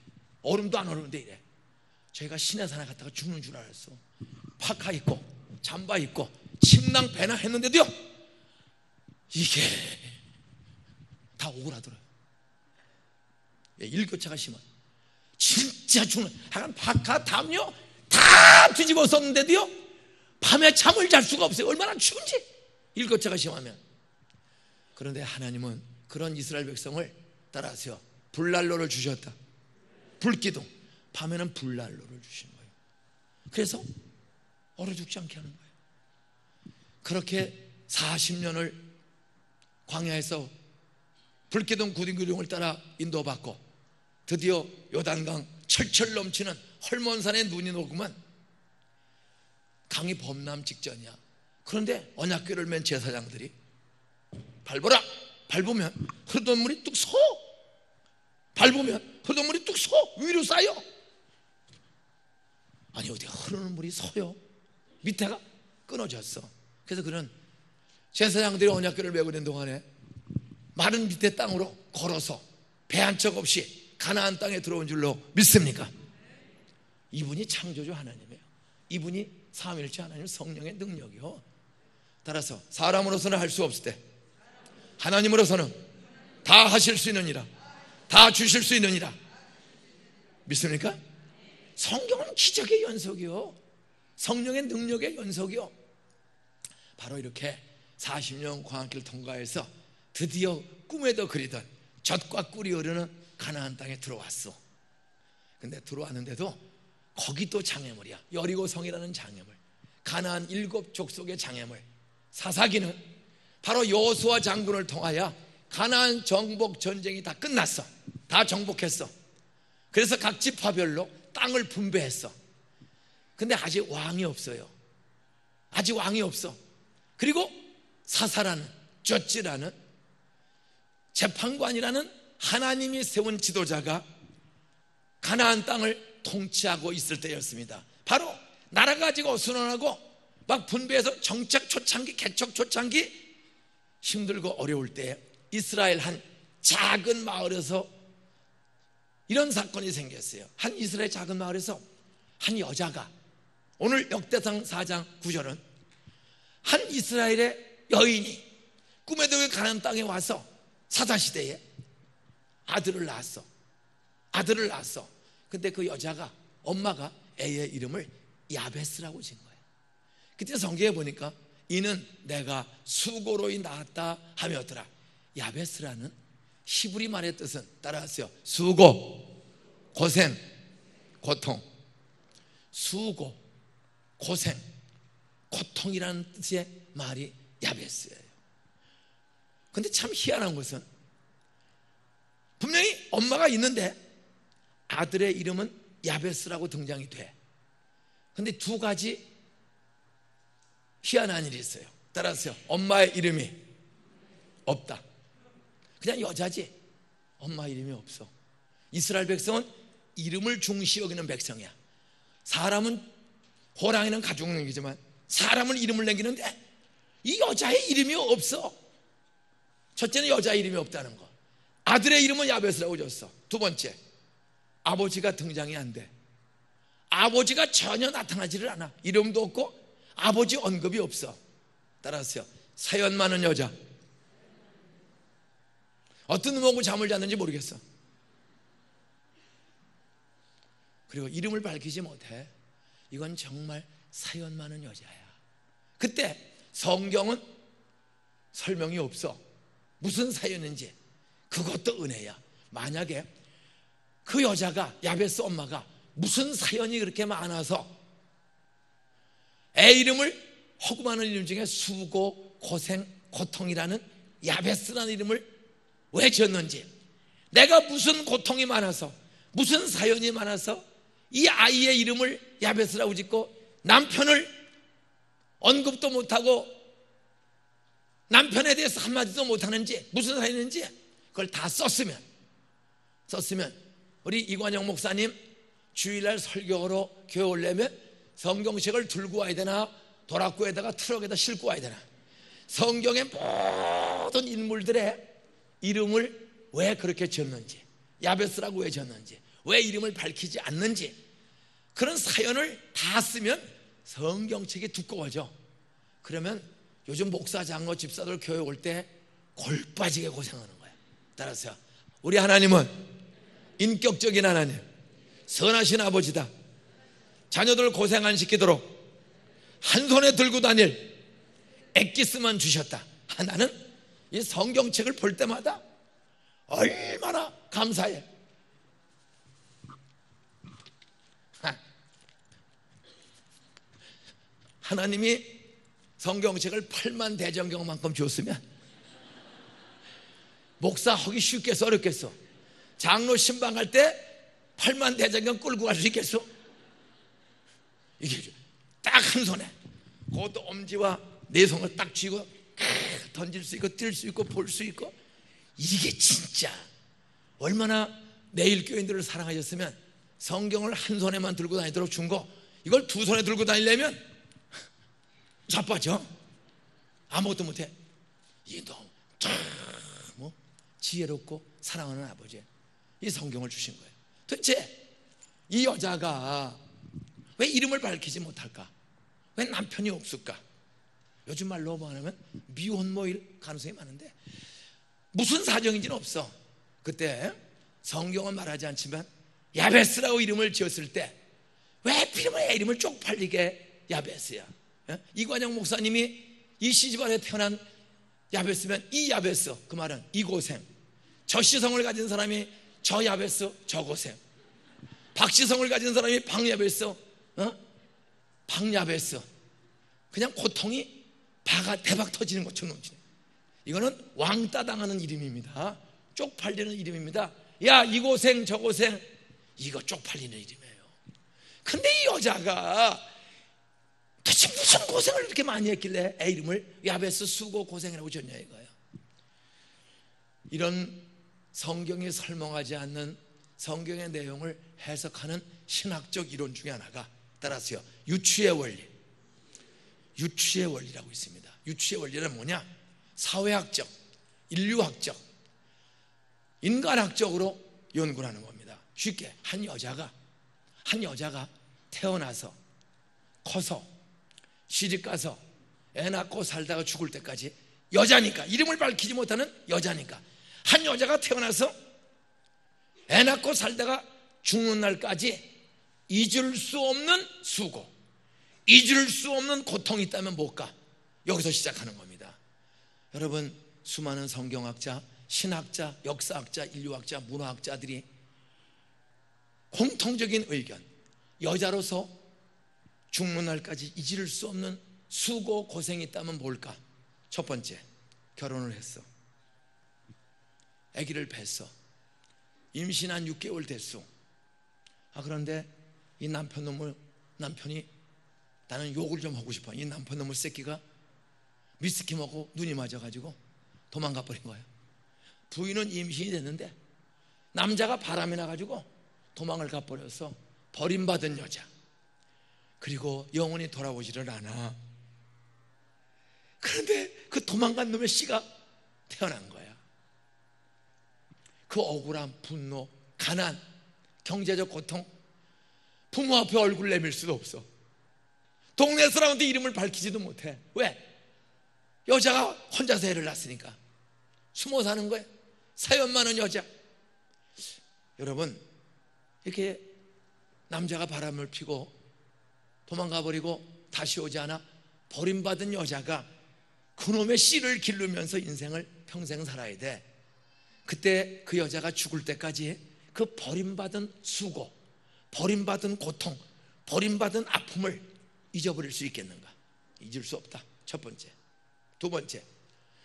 얼음도 안 얼는데 이래. 저희가 시내산에 갔다가 죽는 줄 알았어. 파카 입고 잠바 입고 침낭 배나 했는데도요, 이게 다 오그라들어요. 일교차가 심한, 진짜 죽는. 하여간 파카 담요 다 뒤집어 썼는데도요, 밤에 잠을 잘 수가 없어요. 얼마나 추운지. 일교차가 심하면. 그런데 하나님은 그런 이스라엘 백성을, 따라하세요, 불난로를 주셨다. 불기둥. 밤에는 불난로를 주신 거예요. 그래서 얼어 죽지 않게 하는 거예요. 그렇게 40년을 광야에서 불기둥 구름을 따라 인도받고 드디어 요단강 철철 넘치는 헐몬산에 눈이 녹으면 강이 범람 직전이야. 그런데 언약궤를 맨 제사장들이 밟아라! 밟으면 흐르던 물이 뚝 서. 밟으면 흐르던 물이 뚝 서. 위로 쌓여. 아니 어디 흐르는 물이 서요? 밑에가 끊어졌어. 그래서 그는 제사장들이 언약궤를 메고 있는 동안에 마른 밑에 땅으로 걸어서 배 한 척 없이 가나안 땅에 들어온 줄로 믿습니까? 이분이 창조주 하나님이에요. 이분이 삼위일체 하나님 성령의 능력이요. 따라서 사람으로서는 할 수 없을 때 하나님으로서는 다 하실 수 있느니라, 다 주실 수 있느니라. 믿습니까? 성경은 기적의 연속이요, 성령의 능력의 연속이요. 바로 이렇게 40년 광야길을 통과해서 드디어 꿈에도 그리던 젖과 꿀이 흐르는 가나안 땅에 들어왔어. 근데 들어왔는데도 거기도 장애물이야. 여리고성이라는 장애물, 가나안 7족속의 장애물. 사사기는 바로 여호수아 장군을 통하여 가나안 정복 전쟁이 다 끝났어. 다 정복했어. 그래서 각 지파별로 땅을 분배했어. 근데 아직 왕이 없어요. 아직 왕이 없어. 그리고 사사라는, 쩌찌라는 재판관이라는 하나님이 세운 지도자가 가나안 땅을 통치하고 있을 때였습니다. 바로 나라 가지고 순환하고 막 분배해서 정책 초창기, 개척 초창기 힘들고 어려울 때 이스라엘 한 작은 마을에서 이런 사건이 생겼어요. 한 이스라엘 작은 마을에서 한 여자가, 오늘 역대상 4장 9절은 한 이스라엘의 여인이 꿈에도 가나안 땅에 와서 사사시대에 아들을 낳았어. 아들을 낳았어. 근데 그 여자가, 엄마가 애의 이름을 야베스라고 지은 거예요. 그때 성경에 보니까 이는 내가 수고로이 낳았다 하며더라. 야베스라는 히브리 말의 뜻은, 따라하세요, 수고, 고생, 고통. 수고, 고생, 고통이라는 뜻의 말이 야베스예요. 근데 참 희한한 것은 분명히 엄마가 있는데 아들의 이름은 야베스라고 등장이 돼. 근데 두 가지 희한한 일이 있어요. 따라서 엄마의 이름이 없다. 그냥 여자지 엄마 이름이 없어. 이스라엘 백성은 이름을 중시 여기는 백성이야. 사람은, 호랑이는 가죽을 남기지만 사람은 이름을 남기는데 이 여자의 이름이 없어. 첫째는 여자의 이름이 없다는 거. 아들의 이름은 야베스라고 줬어. 두 번째, 아버지가 등장이 안 돼. 아버지가 전혀 나타나지를 않아. 이름도 없고 아버지 언급이 없어. 따라서요, 사연 많은 여자. 어떤 놈하고 잠을 잤는지 모르겠어. 그리고 이름을 밝히지 못해. 이건 정말 사연 많은 여자야. 그때 성경은 설명이 없어. 무슨 사연인지. 그것도 은혜야. 만약에 그 여자가, 야베스 엄마가 무슨 사연이 그렇게 많아서 애 이름을, 허구 많은 이름 중에 수고, 고생, 고통이라는 야베스라는 이름을 왜 지었는지, 내가 무슨 고통이 많아서, 무슨 사연이 많아서 이 아이의 이름을 야베스라고 짓고 남편을 언급도 못하고 남편에 대해서 한마디도 못하는지, 무슨 사연인지 그걸 다 썼으면 우리 이관영 목사님 주일날 설교로 교회 오려면 성경책을 들고 와야 되나, 도락구에다가 트럭에다 싣고 와야 되나, 성경의 모든 인물들의 이름을 왜 그렇게 지었는지, 야베스라고 왜 지었는지, 왜 이름을 밝히지 않는지, 그런 사연을 다 쓰면 성경책이 두꺼워져. 그러면 요즘 목사, 장로, 집사들 교회 올 때 골 빠지게 고생하는 거야. 따라서 우리 하나님은 인격적인 하나님, 선하신 아버지다. 자녀들 고생 안 시키도록 한 손에 들고 다닐 엑기스만 주셨다. 나는 이 성경책을 볼 때마다 얼마나 감사해. 하나님이 성경책을 8만 대전경만큼 줬으면 목사 하기 쉽겠어 어렵겠어? 장로 신방할 때 8만 대전경 끌고 갈 수 있겠어? 이게 딱 한 손에 그것도 엄지와 네 손을 딱 쥐고 던질 수 있고 뛸 수 있고 볼 수 있고, 이게 진짜 얼마나 내일 교인들을 사랑하셨으면 성경을 한 손에만 들고 다니도록 준 거, 이걸 두 손에 들고 다니려면 자빠져. 아무것도 못해. 이게 너무 지혜롭고 사랑하는 아버지, 이 성경을 주신 거예요. 도대체 이 여자가 왜 이름을 밝히지 못할까? 왜 남편이 없을까? 요즘 말로 뭐하냐면 미혼모일 가능성이 많은데 무슨 사정인지는 없어. 그때 성경은 말하지 않지만 야베스라고 이름을 지었을 때 왜 필요해 이름을 쪽팔리게 야베스야? 이관영 목사님이 이 시집안에 태어난 야베스면 이 야베스, 그 말은 이 고생. 저시성을 가진 사람이 저 야베스, 저 고생. 박시성을 가진 사람이 박야베스, 박야베스. 그냥 고통이 바가 대박 터지는 것처럼 넘치네. 이거는 왕따 당하는 이름입니다. 쪽팔리는 이름입니다. 야, 이 고생 저 고생, 이거 쪽팔리는 이름이에요. 근데 이 여자가 대체 무슨 고생을 이렇게 많이 했길래 애 이름을 야베스 수고 고생이라고 지었냐 이거예요. 이런 성경이 설명하지 않는 성경의 내용을 해석하는 신학적 이론 중에 하나가, 따라서요, 유추의 원리. 유추의 원리라고 있습니다. 유추의 원리는 뭐냐? 사회학적, 인류학적, 인간학적으로 연구를 하는 겁니다. 쉽게 한 여자가 태어나서 커서 시집가서 애 낳고 살다가 죽을 때까지 여자니까, 이름을 밝히지 못하는 여자니까, 한 여자가 태어나서 애 낳고 살다가 죽는 날까지 잊을 수 없는 수고, 잊을 수 없는 고통이 있다면 뭘까? 여기서 시작하는 겁니다. 여러분, 수많은 성경학자, 신학자, 역사학자, 인류학자, 문화학자들이 공통적인 의견, 여자로서 죽는 날까지 잊을 수 없는 수고, 고생이 있다면 뭘까? 첫 번째, 결혼을 했어. 아기를 뱄어. 임신한 6개월 됐어. 그런데 이 남편이 나는 욕을 좀 하고 싶어. 이 남편 놈의 새끼가 위스키 먹고 눈이 맞아가지고 도망가 버린 거예요. 부인은 임신이 됐는데 남자가 바람이 나가지고 도망을 가버려서 버림받은 여자. 그리고 영원히 돌아오지를 않아. 그런데 그 도망간 놈의 씨가 태어난 거야. 그 억울함, 분노, 가난, 경제적 고통, 부모 앞에 얼굴 내밀 수도 없어. 동네 사람한테 이름을 밝히지도 못해. 왜? 여자가 혼자서 애를 낳았으니까 숨어 사는 거야. 사연 많은 여자. 여러분, 이렇게 남자가 바람을 피고 도망가 버리고 다시 오지 않아 버림받은 여자가 그놈의 씨를 기르면서 인생을 평생 살아야 돼. 그때 그 여자가 죽을 때까지 그 버림받은 수고, 버림받은 고통, 버림받은 아픔을 잊어버릴 수 있겠는가? 잊을 수 없다. 첫 번째. 두 번째,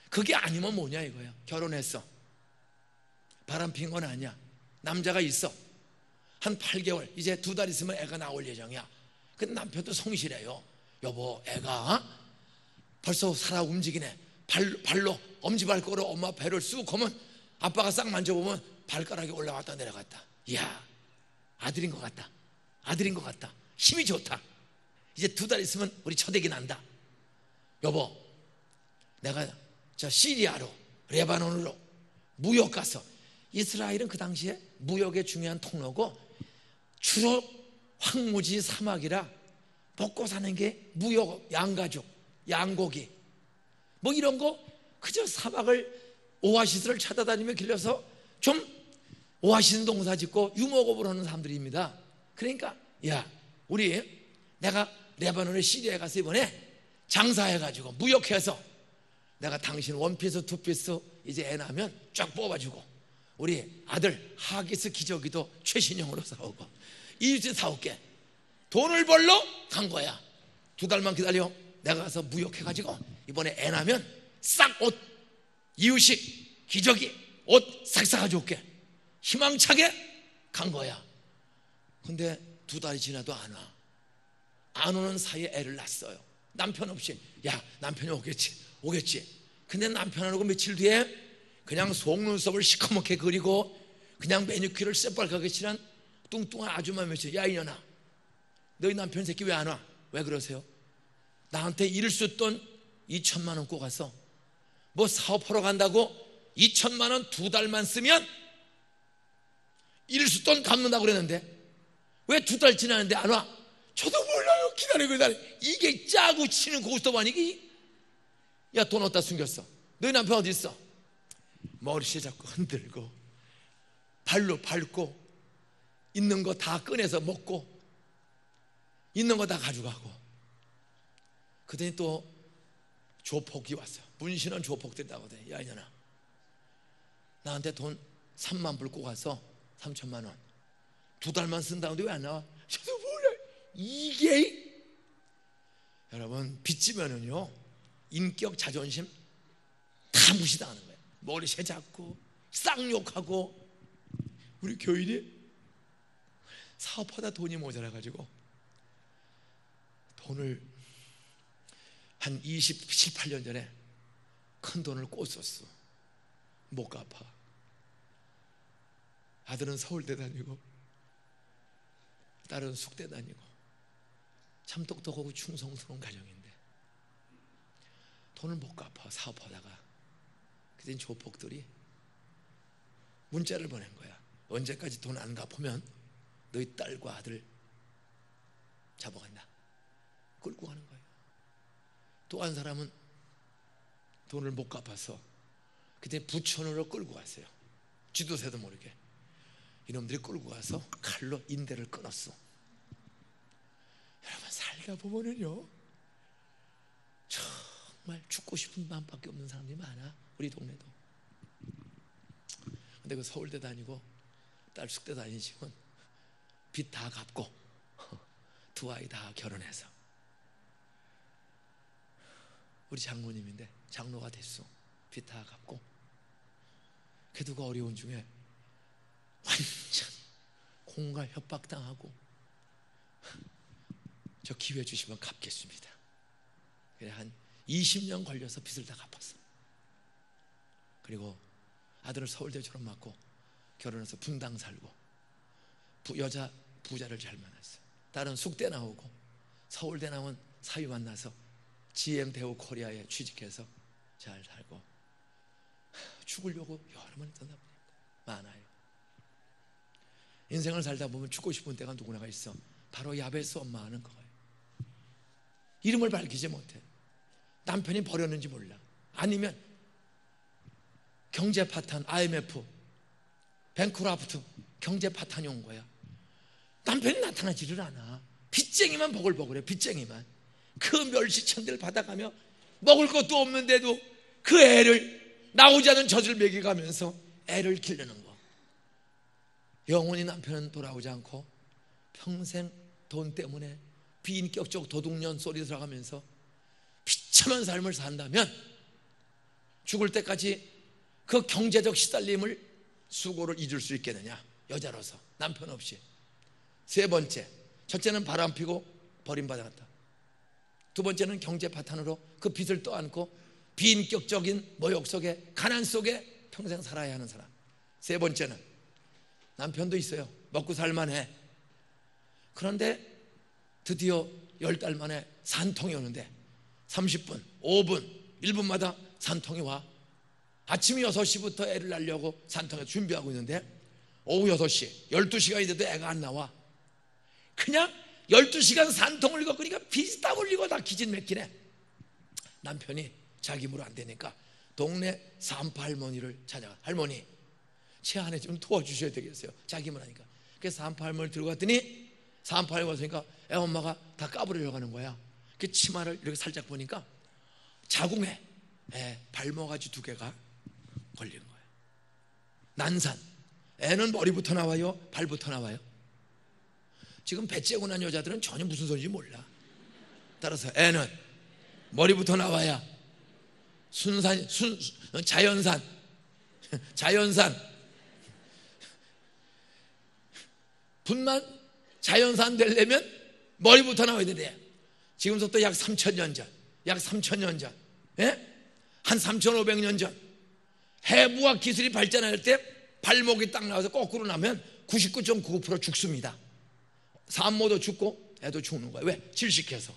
그게 아니면 뭐냐 이거야. 결혼했어. 바람 핀 건 아니야. 남자가 있어. 한 8개월, 이제 2달 있으면 애가 나올 예정이야. 근데 남편도 성실해요. 여보, 애가 벌써 살아 움직이네. 발로 엄지발가락으로 엄마 배를 쑥 하면 아빠가 싹 만져보면 발가락이 올라갔다 내려갔다. 이야, 아들인 것 같다. 아들인 것 같다. 힘이 좋다. 이제 2달 있으면 우리 첫애기 난다. 여보, 내가 저 시리아로, 레바논으로 무역 가서, 이스라엘은 그 당시에 무역의 중요한 통로고 주로 황무지 사막이라 먹고 사는 게 무역, 양가죽, 양고기 뭐 이런 거, 그저 사막을 오아시스를 찾아다니며 길러서 좀 오아시스 농사 짓고 유목업을 하는 사람들입니다. 그러니까 야, 내가 레바논의 시리아에 가서 이번에 장사해가지고 무역해서 내가 당신 원피스 투피스 이제 애 낳으면 쫙 뽑아주고 우리 아들 하기스 기저귀도 최신형으로 사오고 이웃에 사올게. 돈을 벌러 간 거야. 2달만 기다려. 내가 가서 무역해가지고 이번에 애 나면 싹 옷, 이유식, 기저귀 옷 싹 사가져올게. 희망차게 간 거야. 근데 2달이 지나도 안 와. 안 오는 사이에 애를 낳았어요. 남편 없이. 야, 남편이 오겠지. 근데 남편 안 오고 며칠 뒤에 그냥 속눈썹을 시커멓게 그리고 그냥 매니큐어를 새빨갛게 칠한 뚱뚱한 아줌마 며칠. 야, 이년아, 너희 남편 새끼 왜 안 와? 왜 그러세요? 나한테 일을 썼던 2천만 원 꼬가서 뭐 사업하러 간다고 2천만 원 2달만 쓰면 일수돈 갚는다고 그랬는데 왜 2달 지났는데 안 와? 저도 몰라요. 기다리고 이게 짜고 치는 고스톱 아니기? 야, 돈 어디다 숨겼어? 너희 남편 어디 있어? 머리채 잡고 흔들고 발로 밟고 있는 거 다 꺼내서 먹고 있는 거 다 가져가고. 그랬더니 또 조폭이 왔어. 문신은 조폭들이라고 돼. 야, 이년아, 나한테 돈 3만 불 꼬가서 3천만 원 2달만 쓴다는데 왜 안 나와? 저도 몰라요. 이게 여러분, 빚지면은요 인격, 자존심 다 무시당하는 거예요. 머리채 잡고 쌍욕하고. 우리 교인이 사업하다 돈이 모자라가지고 돈을 한 27, 8년 전에 큰 돈을 꽂았어. 못 갚아. 아들은 서울대 다니고 딸은 숙대 다니고 참 똑똑하고 충성스러운 가정인데 돈을 못 갚아. 사업하다가. 그땐 조폭들이 문자를 보낸 거야. 언제까지 돈 안 갚으면 너희 딸과 아들 잡아간다. 끌고 가는 거예요. 또 한 사람은 돈을 못 갚아서 그때 부천으로 끌고 갔어요. 쥐도새도 모르게. 이놈들이 끌고 가서 칼로 인대를 끊었어. 여러분, 살다 보면은요 정말 죽고 싶은 마음밖에 없는 사람들이 많아. 우리 동네도. 근데 그 서울대 다니고 딸 숙대 다니지만 빚 다 갚고 2아이 다 결혼해서 우리 장모님인데 장로가 됐어. 빚 다 갚고. 그래도 그 어려운 중에 완전 공갈 협박당하고 저 기회 주시면 갚겠습니다. 그래 한 20년 걸려서 빚을 다 갚았어. 그리고 아들을 서울대 졸업 맞고 결혼해서 분당 살고 여자 부자를 잘 만났어. 딸은 숙대 나오고 서울대 나온 사위 만나서 GM 대우 코리아에 취직해서 잘 살고. 죽으려고 여러 번 떠나보니까 많아요. 인생을 살다 보면 죽고 싶은 때가 누구나가 있어. 바로 야베스 엄마 하는 거예요. 이름을 밝히지 못해. 남편이 버렸는지 몰라. 아니면 경제 파탄, IMF, 뱅크라프트, 경제 파탄이 온 거야. 남편이 나타나지를 않아. 빚쟁이만 버글버글해. 빚쟁이만. 그 멸시천대를 받아가며 먹을 것도 없는데도 그 애를, 나오지 않은 젖을 먹여가면서 애를 기르는 거. 영원히 남편은 돌아오지 않고 평생 돈 때문에 비인격적 도둑년 소리 들어가면서 비참한 삶을 산다면 죽을 때까지 그 경제적 시달림을, 수고를 잊을 수 있겠느냐? 여자로서 남편 없이. 세 번째, 첫째는 바람 피고 버림받았다. 두 번째는 경제 파탄으로 그 빚을 떠안고 비인격적인 모욕 속에, 가난 속에 평생 살아야 하는 사람. 세 번째는 남편도 있어요. 먹고 살만해. 그런데 드디어 10달 만에 산통이 오는데 30분, 5분, 1분마다 산통이 와. 아침 6시부터 애를 낳으려고 산통에 준비하고 있는데 오후 6시, 12시간이 돼도 애가 안 나와. 그냥 12시간 산통을 겪으니까 빚 다 올리고 다 기진맥진해. 남편이 자기 힘으로 안 되니까 동네 산파 할머니를 찾아가. 할머니, 제 아내 좀 도와주셔야 되겠어요. 자기 힘으로 하니까. 그래서 산파 할머니를 들고 갔더니 산파 할머니 왔으니까 애 엄마가 다 까부려고 하는 거야. 그 치마를 이렇게 살짝 보니까 자궁에 발모가지 2개가 걸린 거예요. 난산. 애는 머리부터 나와요? 발부터 나와요? 지금 배 째고 난 여자들은 전혀 무슨 소리인지 몰라. 따라서 애는 머리부터 나와야 자연산 분만 자연산 되려면 머리부터 나와야 된대. 지금부터 약 3,000년 전, 한 3,500년 전 해부학 기술이 발전할 때 발목이 딱 나와서 거꾸로 나면 99.99% 죽습니다. 산모도 죽고 애도 죽는 거야. 왜? 질식해서.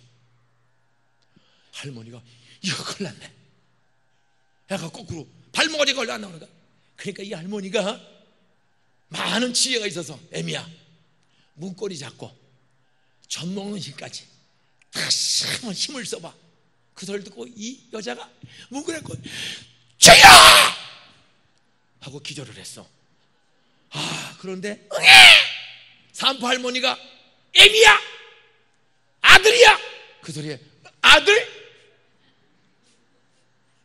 할머니가 이거 큰일 났네. 애가 거꾸로 발목이 걸려 안 나오는 거야. 그러니까 이 할머니가 많은 지혜가 있어서 애미야, 문고리 잡고 젖 먹는 힘까지 다시 한번 힘을 써봐. 그 소리를 듣고 이 여자가 문고리 잡고 주여! 하고 기절을 했어. 그런데 산포 할머니가 애미야, 아들이야, 그 소리에 아들?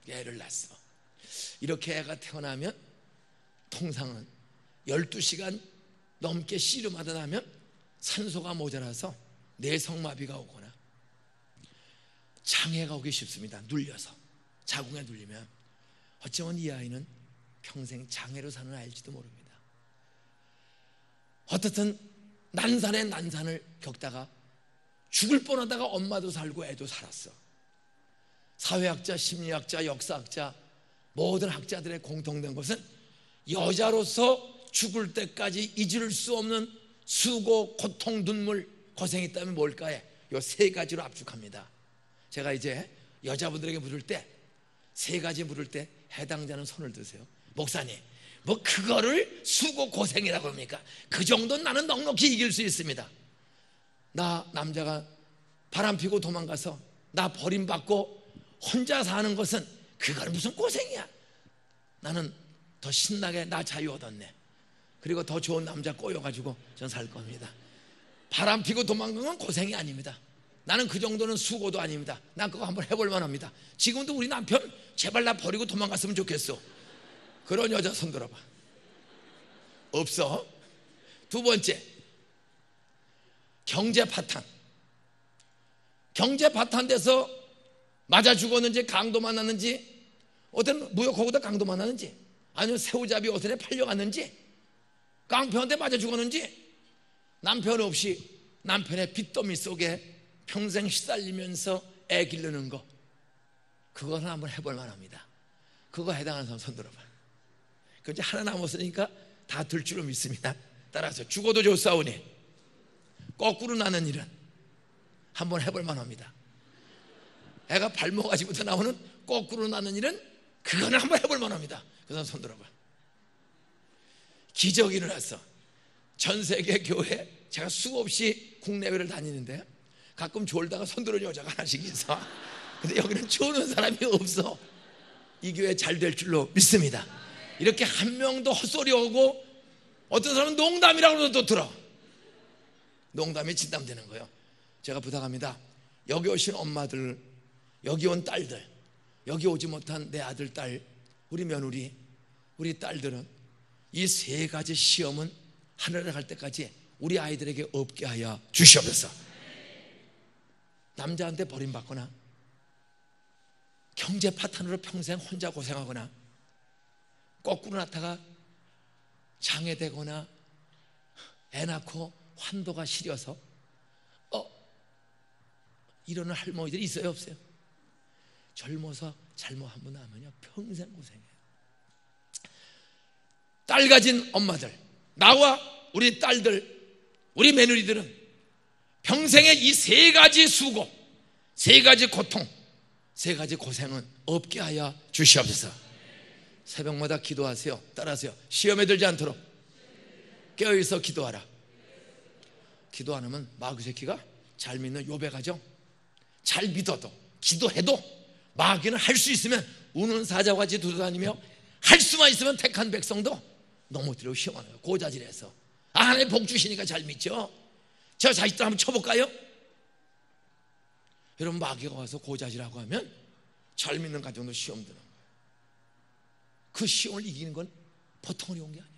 애를 낳았어. 이렇게 애가 태어나면 통상은 12시간 넘게 씨름하다 나면 산소가 모자라서 뇌성마비가 오거나 장애가 오기 쉽습니다. 눌려서 자궁에 눌리면 어쩌면 이 아이는 평생 장애로 사는 아이일지도 모릅니다. 어떻든 난산에 난산을 겪다가 죽을 뻔하다가 엄마도 살고 애도 살았어. 사회학자, 심리학자, 역사학자 모든 학자들의 공통된 것은 여자로서 죽을 때까지 잊을 수 없는 수고, 고통, 눈물, 고생이 있다면 뭘까에 이 세 가지로 압축합니다. 제가 이제 여자분들에게 물을 때, 세 가지 물을 때 해당자는 손을 드세요. 목사님, 뭐 그거를 수고 고생이라고 합니까? 그 정도는 나는 넉넉히 이길 수 있습니다. 나 남자가 바람피고 도망가서 나 버림받고 혼자 사는 것은 그건 무슨 고생이야. 나는 더 신나게 나 자유 얻었네. 그리고 더 좋은 남자 꼬여가지고 전 살 겁니다. 바람피고 도망간 건 고생이 아닙니다. 나는 그 정도는 수고도 아닙니다. 난 그거 한번 해볼 만합니다. 지금도 우리 남편 제발 나 버리고 도망갔으면 좋겠어. 그런 여자 손 들어봐. 없어. 두 번째, 경제 파탄. 경제 파탄돼서 맞아 죽었는지 강도 만났는지, 어떤 무역하고도 강도 만났는지, 아니면 새우잡이 어선에 팔려갔는지, 깡패한테 맞아 죽었는지, 남편 없이 남편의 빚더미 속에 평생 시달리면서 애 기르는 거, 그거는 한번 해볼 만합니다. 그거 해당하는 사람 손 들어봐. 그 이제 하나 남았으니까 다 들 줄로 믿습니다. 따라서 죽어도 좋사오니 거꾸로 나는 일은 한번 해볼 만합니다. 애가 발목아지부터 나오는 거꾸로 나는 일은 그거는 한번 해볼 만합니다. 그 사람 손 들어봐. 기적이 일어났어. 전 세계 교회, 제가 수없이 국내외를 다니는데 가끔 졸다가 손 들어온 여자가 하나씩 있어. 근데 여기는 조는 사람이 없어. 이 교회 잘 될 줄로 믿습니다. 이렇게 한 명도 헛소리 하고, 어떤 사람은 농담이라고 해서 또 들어. 농담이 진담되는 거예요. 제가 부탁합니다. 여기 오신 엄마들, 여기 온 딸들, 여기 오지 못한 내 아들, 딸, 우리 며느리, 우리 딸들은 이 세 가지 시험은 하늘에 갈 때까지 우리 아이들에게 없게 하여 주시옵소서. 남자한테 버림받거나 경제 파탄으로 평생 혼자 고생하거나 거꾸로 낳다가 장애되거나 애 낳고 환도가 시려서 이러는 할머니들이 있어요, 없어요? 젊어서 잘못 한 번 하면요 평생 고생해요. 딸 가진 엄마들, 나와 우리 딸들, 우리 며느리들은 평생에 이 세 가지 수고, 세 가지 고통, 세 가지 고생은 없게 하여 주시옵소서. 새벽마다 기도하세요. 따라하세요. 시험에 들지 않도록 깨어있어 기도하라. 기도 안 하면 마귀 새끼가 잘 믿는 요배 가정, 잘 믿어도 기도해도 마귀는 할 수 있으면 우는 사자같이 두드다니며 할 수만 있으면 택한 백성도 넘어뜨리고 시험하는 고자질해서 하나님 복 주시니까 잘 믿죠. 저 자식들 한번 쳐볼까요? 여러분, 마귀가 와서 고자질하고 하면 잘 믿는 가정도 시험 드는 거예요. 그 시험을 이기는 건 보통 어려운 게 아니에요.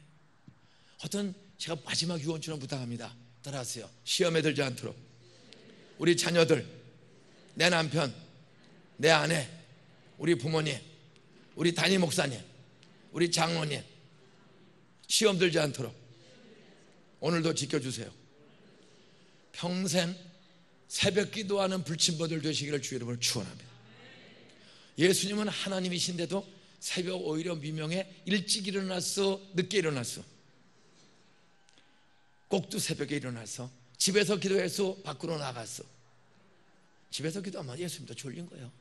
어떤 제가 마지막 유언처럼 부탁합니다. 따라하세요. 시험에 들지 않도록 우리 자녀들, 내 남편, 내 아내, 우리 부모님, 우리 담임 목사님, 우리 장로님 시험 들지 않도록 오늘도 지켜주세요. 평생 새벽 기도하는 불침버들 되시기를 주 이름으로 축원합니다. 예수님은 하나님이신데도 새벽 오히려 미명에 일찍 일어났어, 늦게 일어났어? 꼭두 새벽에 일어나서 집에서 기도해서 밖으로 나갔어. 집에서 기도하면 예수님도 졸린 거예요.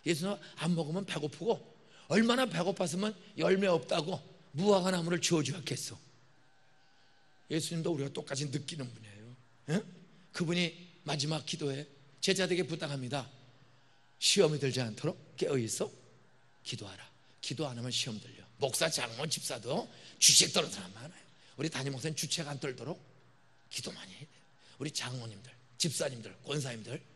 예수님은 안 먹으면 배고프고 얼마나 배고팠으면 열매 없다고 무화과 나무를 지어주었겠어. 예수님도 우리가 똑같이 느끼는 분이에요. 에? 그분이 마지막 기도에 제자들에게 부탁합니다. 시험이 들지 않도록 깨어있어 기도하라. 기도 안 하면 시험 들려. 목사, 장로, 집사도 주책 떨어뜨는 사람 많아요. 우리 담임 목사님 주책 안 떨도록 기도 많이 해야 돼요. 우리 장로님들, 집사님들, 권사님들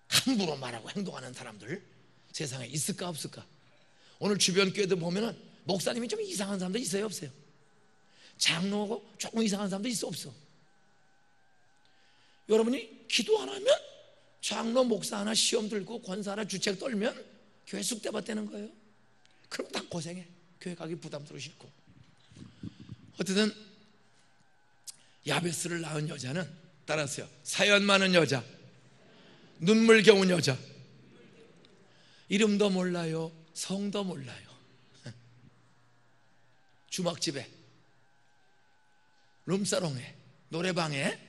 함부로 말하고 행동하는 사람들 세상에 있을까 없을까? 오늘 주변 교회도 보면은 목사님이 좀 이상한 사람도 있어요 없어요? 장로하고 조금 이상한 사람도 있어 없어? 여러분이 기도 안 하면 장로, 목사 하나 시험 들고 권사 하나 주책 떨면 교회 쑥대밭 되는 거예요. 그럼 다 고생해. 교회 가기 부담스러우시고. 어쨌든 야베스를 낳은 여자는 따라서요, 사연 많은 여자, 눈물겨운 여자, 이름도 몰라요, 성도 몰라요. 주막집에, 룸사롱에, 노래방에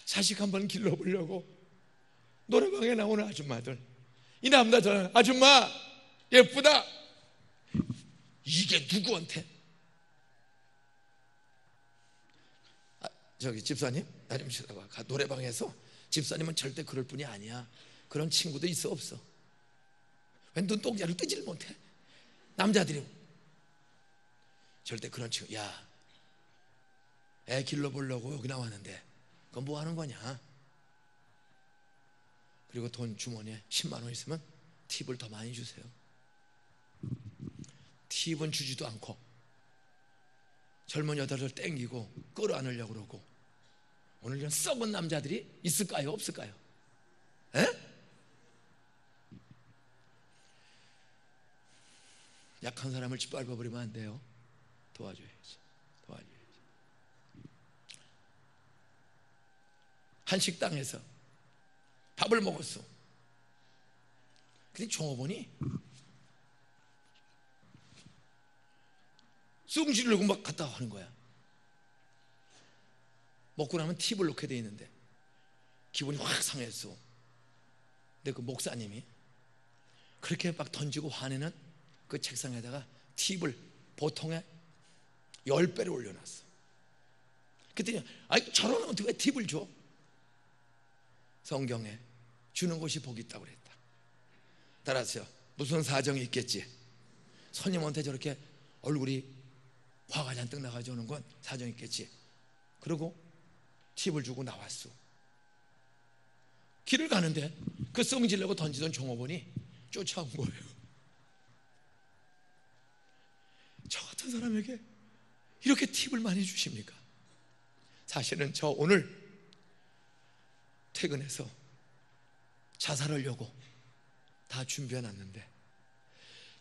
자식 한번 길러보려고 노래방에 나오는 아줌마들, 이 남자들, 아줌마 예쁘다. 이게 누구한테? 저기 집사님, 나 좀 쉬다가 노래방에서 집사님은 절대 그럴 뿐이 아니야. 그런 친구도 있어 없어? 왜 눈동자를 뜨지를 못해? 남자들이 절대 그런 친구. 야, 애 길러보려고 여기 나왔는데 그건 뭐 하는 거냐? 그리고 돈 주머니에 10만 원 있으면 팁을 더 많이 주세요. 팁은 주지도 않고 젊은 여자들 땡기고 끌어안으려고 그러고. 오늘 이런 썩은 남자들이 있을까요 없을까요? 에? 약한 사람을 짓밟아버리면 안 돼요. 도와줘야지. 한 식당에서 밥을 먹었어. 근데 종업원이 쑥지르고 막 갔다 하는 거야. 먹고 나면 팁을 넣게 돼 있는데 기분이 확 상했어. 근데 그 목사님이 그렇게 막 던지고 화내는 그 책상에다가 팁을 보통의 10배를 올려놨어. 그랬더니 아니 저런 어떻게 팁을 줘? 성경에 주는 것이 복이 있다고 그랬다. 따라서요, 무슨 사정이 있겠지. 손님한테 저렇게 얼굴이 화가 잔뜩 나가지고 오는 건 사정이 있겠지. 그리고 팁을 주고 나왔어. 길을 가는데 그 성질내고 던지던 종업원이 쫓아온 거예요. 저 같은 사람에게 이렇게 팁을 많이 주십니까? 사실은 저 오늘 퇴근해서 자살하려고 다 준비해놨는데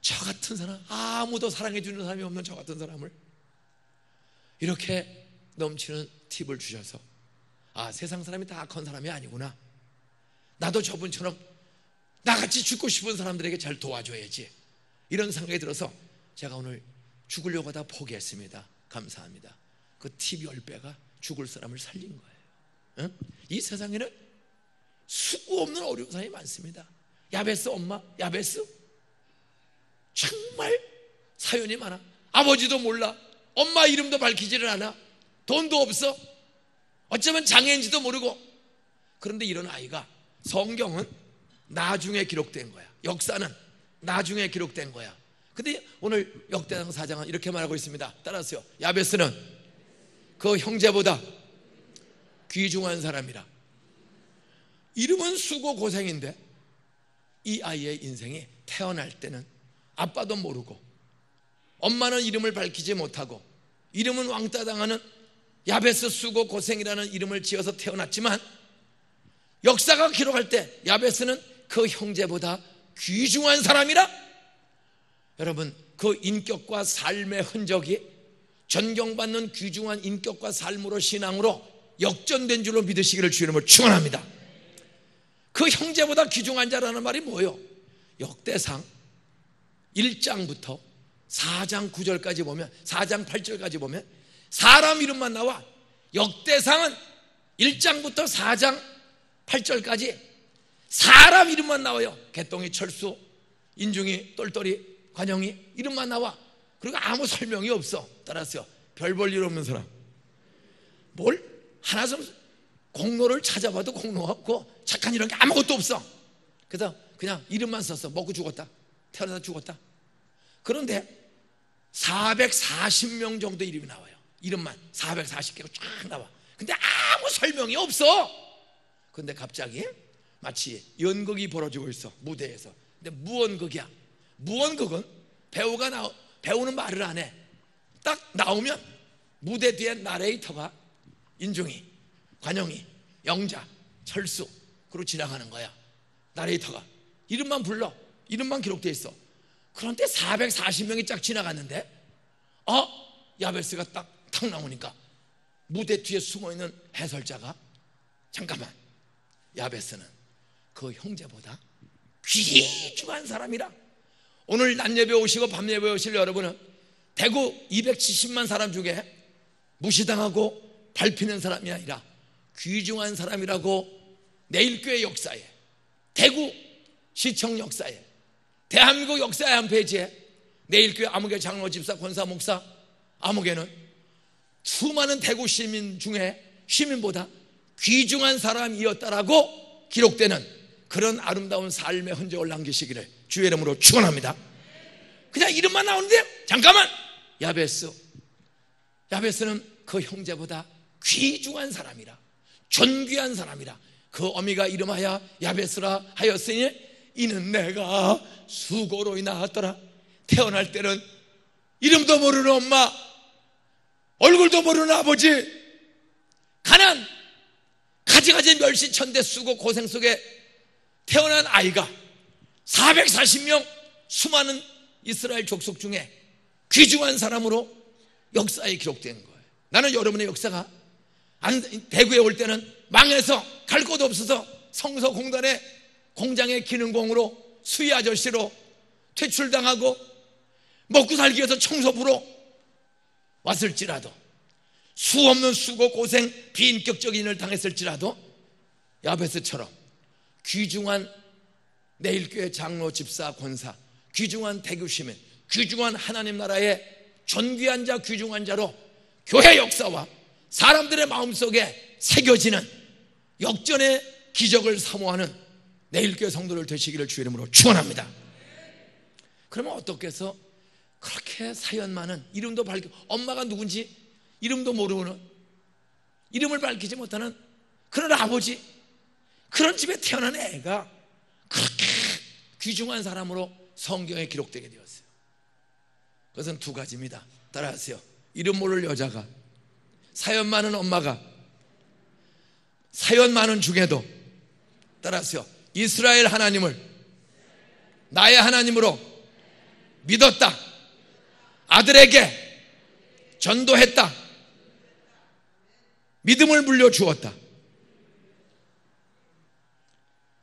저 같은 사람, 아무도 사랑해주는 사람이 없는 저 같은 사람을 이렇게 넘치는 팁을 주셔서 아, 세상 사람이 다 악한 사람이 아니구나. 나도 저분처럼 나같이 죽고 싶은 사람들에게 잘 도와줘야지, 이런 생각이 들어서 제가 오늘 죽으려고 하다 포기했습니다. 감사합니다. 그 팁 10배가 죽을 사람을 살린 거예요. 응? 이 세상에는 수고 없는 어려운 사람이 많습니다. 야베스 엄마, 야베스 정말 사연이 많아. 아버지도 몰라, 엄마 이름도 밝히지를 않아, 돈도 없어, 어쩌면 장애인지도 모르고. 그런데 이런 아이가 성경은 나중에 기록된 거야. 역사는 나중에 기록된 거야. 근데 오늘 역대상 4장은 이렇게 말하고 있습니다. 따라서요, 야베스는 그 형제보다 귀중한 사람이라. 이름은 수고 고생인데 이 아이의 인생이 태어날 때는 아빠도 모르고 엄마는 이름을 밝히지 못하고 이름은 왕따 당하는 야베스 수고 고생이라는 이름을 지어서 태어났지만 역사가 기록할 때 야베스는 그 형제보다 귀중한 사람이라. 여러분, 그 인격과 삶의 흔적이 존경받는 귀중한 인격과 삶으로, 신앙으로 역전된 줄로 믿으시기를 주의 이름으로 축원합니다. 그 형제보다 귀중한 자라는 말이 뭐예요? 역대상 1장부터 4장 9절까지 보면, 4장 8절까지 보면 사람 이름만 나와. 역대상은 1장부터 4장 8절까지 사람 이름만 나와요. 개똥이, 철수, 인중이, 똘똘이, 관영이 이름만 나와. 그리고 아무 설명이 없어. 따라서요, 별 볼 일 없는 사람. 뭘 하나 좀 공로를 찾아봐도 공로가 없고 착한 이런 게 아무것도 없어. 그래서 그냥 이름만 썼어. 먹고 죽었다, 태어나다 죽었다. 그런데 440명 정도 이름이 나와요. 이름만 440개가 쫙 나와. 근데 아무 설명이 없어. 근데 갑자기 마치 연극이 벌어지고 있어, 무대에서. 근데 무언극이야. 무언극은 배우는 말을 안 해. 딱 나오면 무대 뒤에 나레이터가 인중이, 관영이, 영자, 철수, 그리고 지나가는 거야. 나레이터가 이름만 불러. 이름만 기록되어 있어. 그런데 440명이 쫙 지나갔는데 야베스가 딱 나오니까 무대 뒤에 숨어있는 해설자가, 잠깐만, 야베스는 그 형제보다 귀중한 사람이라. 오늘 낮 예배 오시고 밤 예배 오실 여러분은 대구 270만 사람 중에 무시당하고 밟히는 사람이 아니라 귀중한 사람이라고 내일교회 역사에, 대구 시청 역사에, 대한민국 역사의 한 페이지에 내일교회 아무개 장로, 집사, 권사, 목사, 아무개는 수많은 대구 시민 중에 시민보다 귀중한 사람이었다라고 기록되는 그런 아름다운 삶의 흔적을 남기시기를 주의 이름으로 축원합니다. 그냥 이름만 나오는데, 잠깐만, 야베스는 그 형제보다 귀중한 사람이라, 존귀한 사람이라. 그 어미가 이름하여 야베스라 하였으니 이는 내가 수고로 인하였더라. 태어날 때는 이름도 모르는 엄마, 얼굴도 모르는 아버지, 가난, 가지가지 멸시천대 수고 고생 속에 태어난 아이가 440명 수많은 이스라엘 족속 중에 귀중한 사람으로 역사에 기록된 거예요. 나는 여러분의 역사가 대구에 올 때는 망해서 갈 곳 없어서 성서 공단에 공장의 기능공으로, 수의 아저씨로 퇴출당하고 먹고 살기 위해서 청소부로 왔을지라도, 수없는 수고 고생 비인격적인 일을 당했을지라도 야베스처럼 귀중한 내일교회 장로, 집사, 권사, 귀중한 대구 시민, 귀중한 하나님 나라의 존귀한 자, 귀중한 자로 교회 역사와 사람들의 마음속에 새겨지는 역전의 기적을 사모하는 내일교회 성도를 되시기를 주의 이름으로 축원합니다. 그러면 어떻게 해서 그렇게 사연 많은, 이름도 엄마가 누군지 이름도 모르는, 이름을 밝히지 못하는 그런 아버지, 그런 집에 태어난 애가 그렇게 귀중한 사람으로 성경에 기록되게 되었어요. 그것은 두 가지입니다. 따라하세요. 이름 모를 여자가, 사연 많은 엄마가, 사연 많은 중에도, 따라하세요, 이스라엘 하나님을 나의 하나님으로 믿었다. 아들에게 전도했다. 믿음을 물려주었다.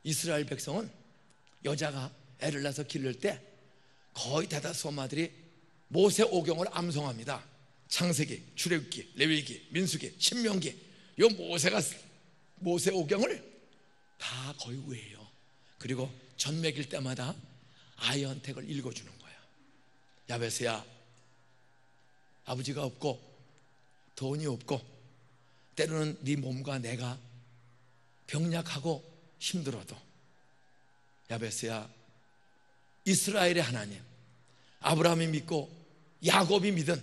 이스라엘 백성은 여자가 애를 낳아서 기를 때 거의 대다수 엄마들이 모세 오경을 암송합니다. 창세기, 출애굽기, 레위기, 민수기, 신명기, 요 모세 오경을 다 거의 외워요. 그리고 전 먹일 때마다 아이한테 그걸 읽어주는 거야. 야베스야, 아버지가 없고 돈이 없고 때로는 네 몸과 내가 병약하고 힘들어도, 야베스야, 이스라엘의 하나님, 아브라함이 믿고 야곱이 믿은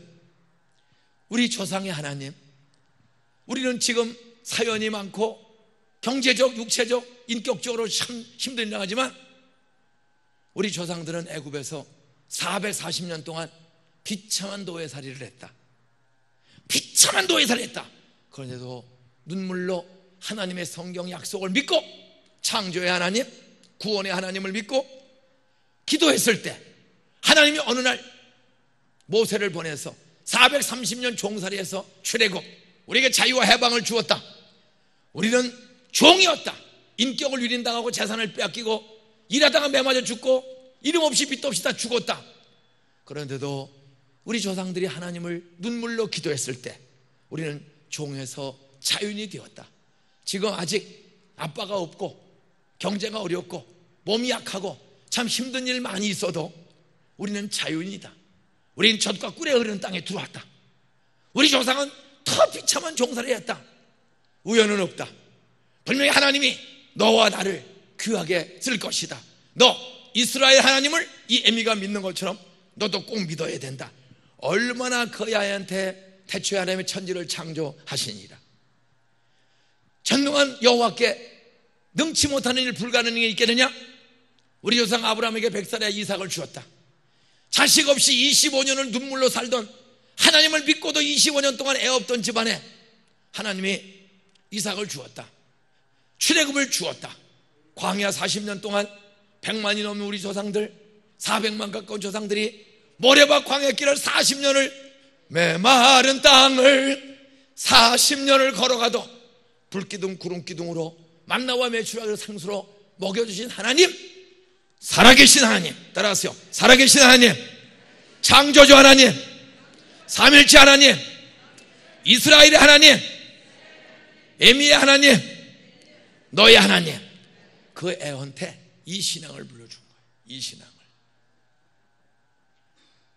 우리 조상의 하나님, 우리는 지금 사연이 많고 경제적, 육체적, 인격적으로 참 힘든 일 하지만 우리 조상들은 애굽에서 440년 동안 비참한 노예살이를 했다. 비참한 노예살이를 했다. 그런데도 눈물로 하나님의 성경 약속을 믿고 창조의 하나님, 구원의 하나님을 믿고 기도했을 때 하나님이 어느 날 모세를 보내서 430년 종살이해서 출애굽, 우리에게 자유와 해방을 주었다. 우리는 종이었다. 인격을 유린당하고 재산을 빼앗기고 일하다가 매맞아 죽고 이름 없이 빚도 없이 다 죽었다. 그런데도 우리 조상들이 하나님을 눈물로 기도했을 때 우리는 종에서 자유인이 되었다. 지금 아직 아빠가 없고 경제가 어렵고 몸이 약하고 참 힘든 일 많이 있어도 우리는 자유인이다. 우리는 젖과 꿀에 흐르는 땅에 들어왔다. 우리 조상은 더 비참한 종살이 했다. 우연은 없다. 분명히 하나님이 너와 나를 귀하게 쓸 것이다. 너 이스라엘 하나님을 이 에미가 믿는 것처럼 너도 꼭 믿어야 된다. 얼마나 그 아이한테 태초에 하나님의 천지를 창조하시니라. 전능한 여호와께 능치 못하는 일, 불가능한 일이 있겠느냐? 우리 조상 아브라함에게 100살의 이삭을 주었다. 자식 없이 25년을 눈물로 살던, 하나님을 믿고도 25년 동안 애 없던 집안에 하나님이 이삭을 주었다. 출애굽을 주었다. 광야 40년 동안 100만이 넘는 우리 조상들, 400만 가까운 조상들이 모래밭 광야길을 40년을, 메마른 땅을 40년을 걸어가도 불기둥 구름기둥으로 만나와 메추라기를 상수로 먹여주신 하나님, 살아계신 하나님, 따라하세요. 살아계신 하나님, 창조주 하나님, 삼일체 하나님, 이스라엘의 하나님, 에미의 하나님, 너의 하나님, 그 애한테 이 신앙을 불러준 거예요. 이 신앙을.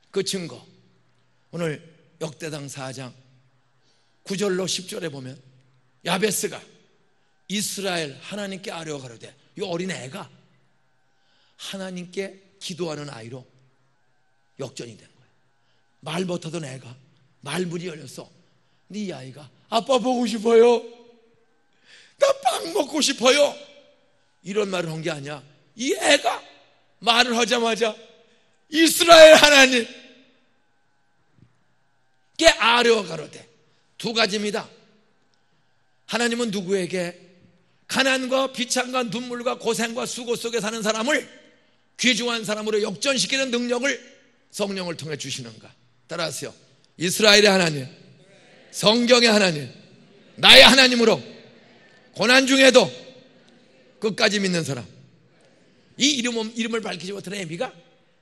그 증거, 오늘 역대상 4장 9절로 10절에 보면 야베스가 이스라엘 하나님께 아뢰어 가로되, 이 어린 애가 하나님께 기도하는 아이로 역전이 된 거예요. 말 못하던 애가 말문이 열렸어. 네 아이가 아빠 보고 싶어요, 나 빵 먹고 싶어요, 이런 말을 한 게 아니야. 이 애가 말을 하자마자 이스라엘 하나님께 아뢰어 가로되, 두 가지입니다. 하나님은 누구에게 가난과 비참과 눈물과 고생과 수고 속에 사는 사람을 귀중한 사람으로 역전시키는 능력을 성령을 통해 주시는가? 따라하세요. 이스라엘의 하나님, 성경의 하나님, 나의 하나님으로 고난 중에도 끝까지 믿는 사람. 이 이름을 밝히지 못하는 애미가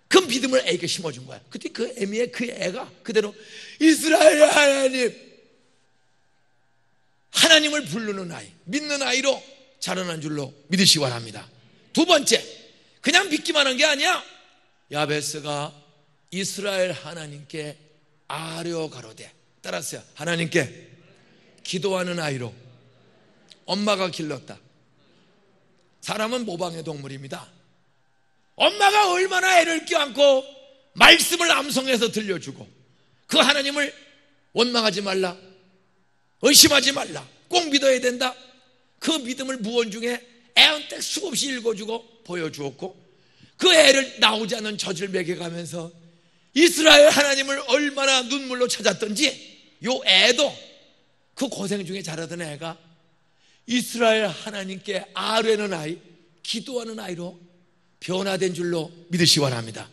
그 믿음을 애에게 심어준 거야. 그때 그 애미의 그 애가 그대로 이스라엘의 하나님, 하나님을 부르는 아이, 믿는 아이로 자라난 줄로 믿으시기 바랍니다. 두 번째, 그냥 믿기만 한 게 아니야. 야베스가 이스라엘 하나님께 아뢰어 가로되, 따라하세요. 하나님께 기도하는 아이로 엄마가 길렀다. 사람은 모방의 동물입니다. 엄마가 얼마나 애를 껴안고 말씀을 암송해서 들려주고 그 하나님을 원망하지 말라, 의심하지 말라, 꼭 믿어야 된다, 그 믿음을 무언중에 애한테 수없이 읽어주고 보여주었고, 그 애를 나오지 않는 젖을 먹여가면서 이스라엘 하나님을 얼마나 눈물로 찾았던지, 요 애도 그 고생 중에 자라던 애가 이스라엘 하나님께 아뢰는 아이, 기도하는 아이로 변화된 줄로 믿으시기 바랍니다.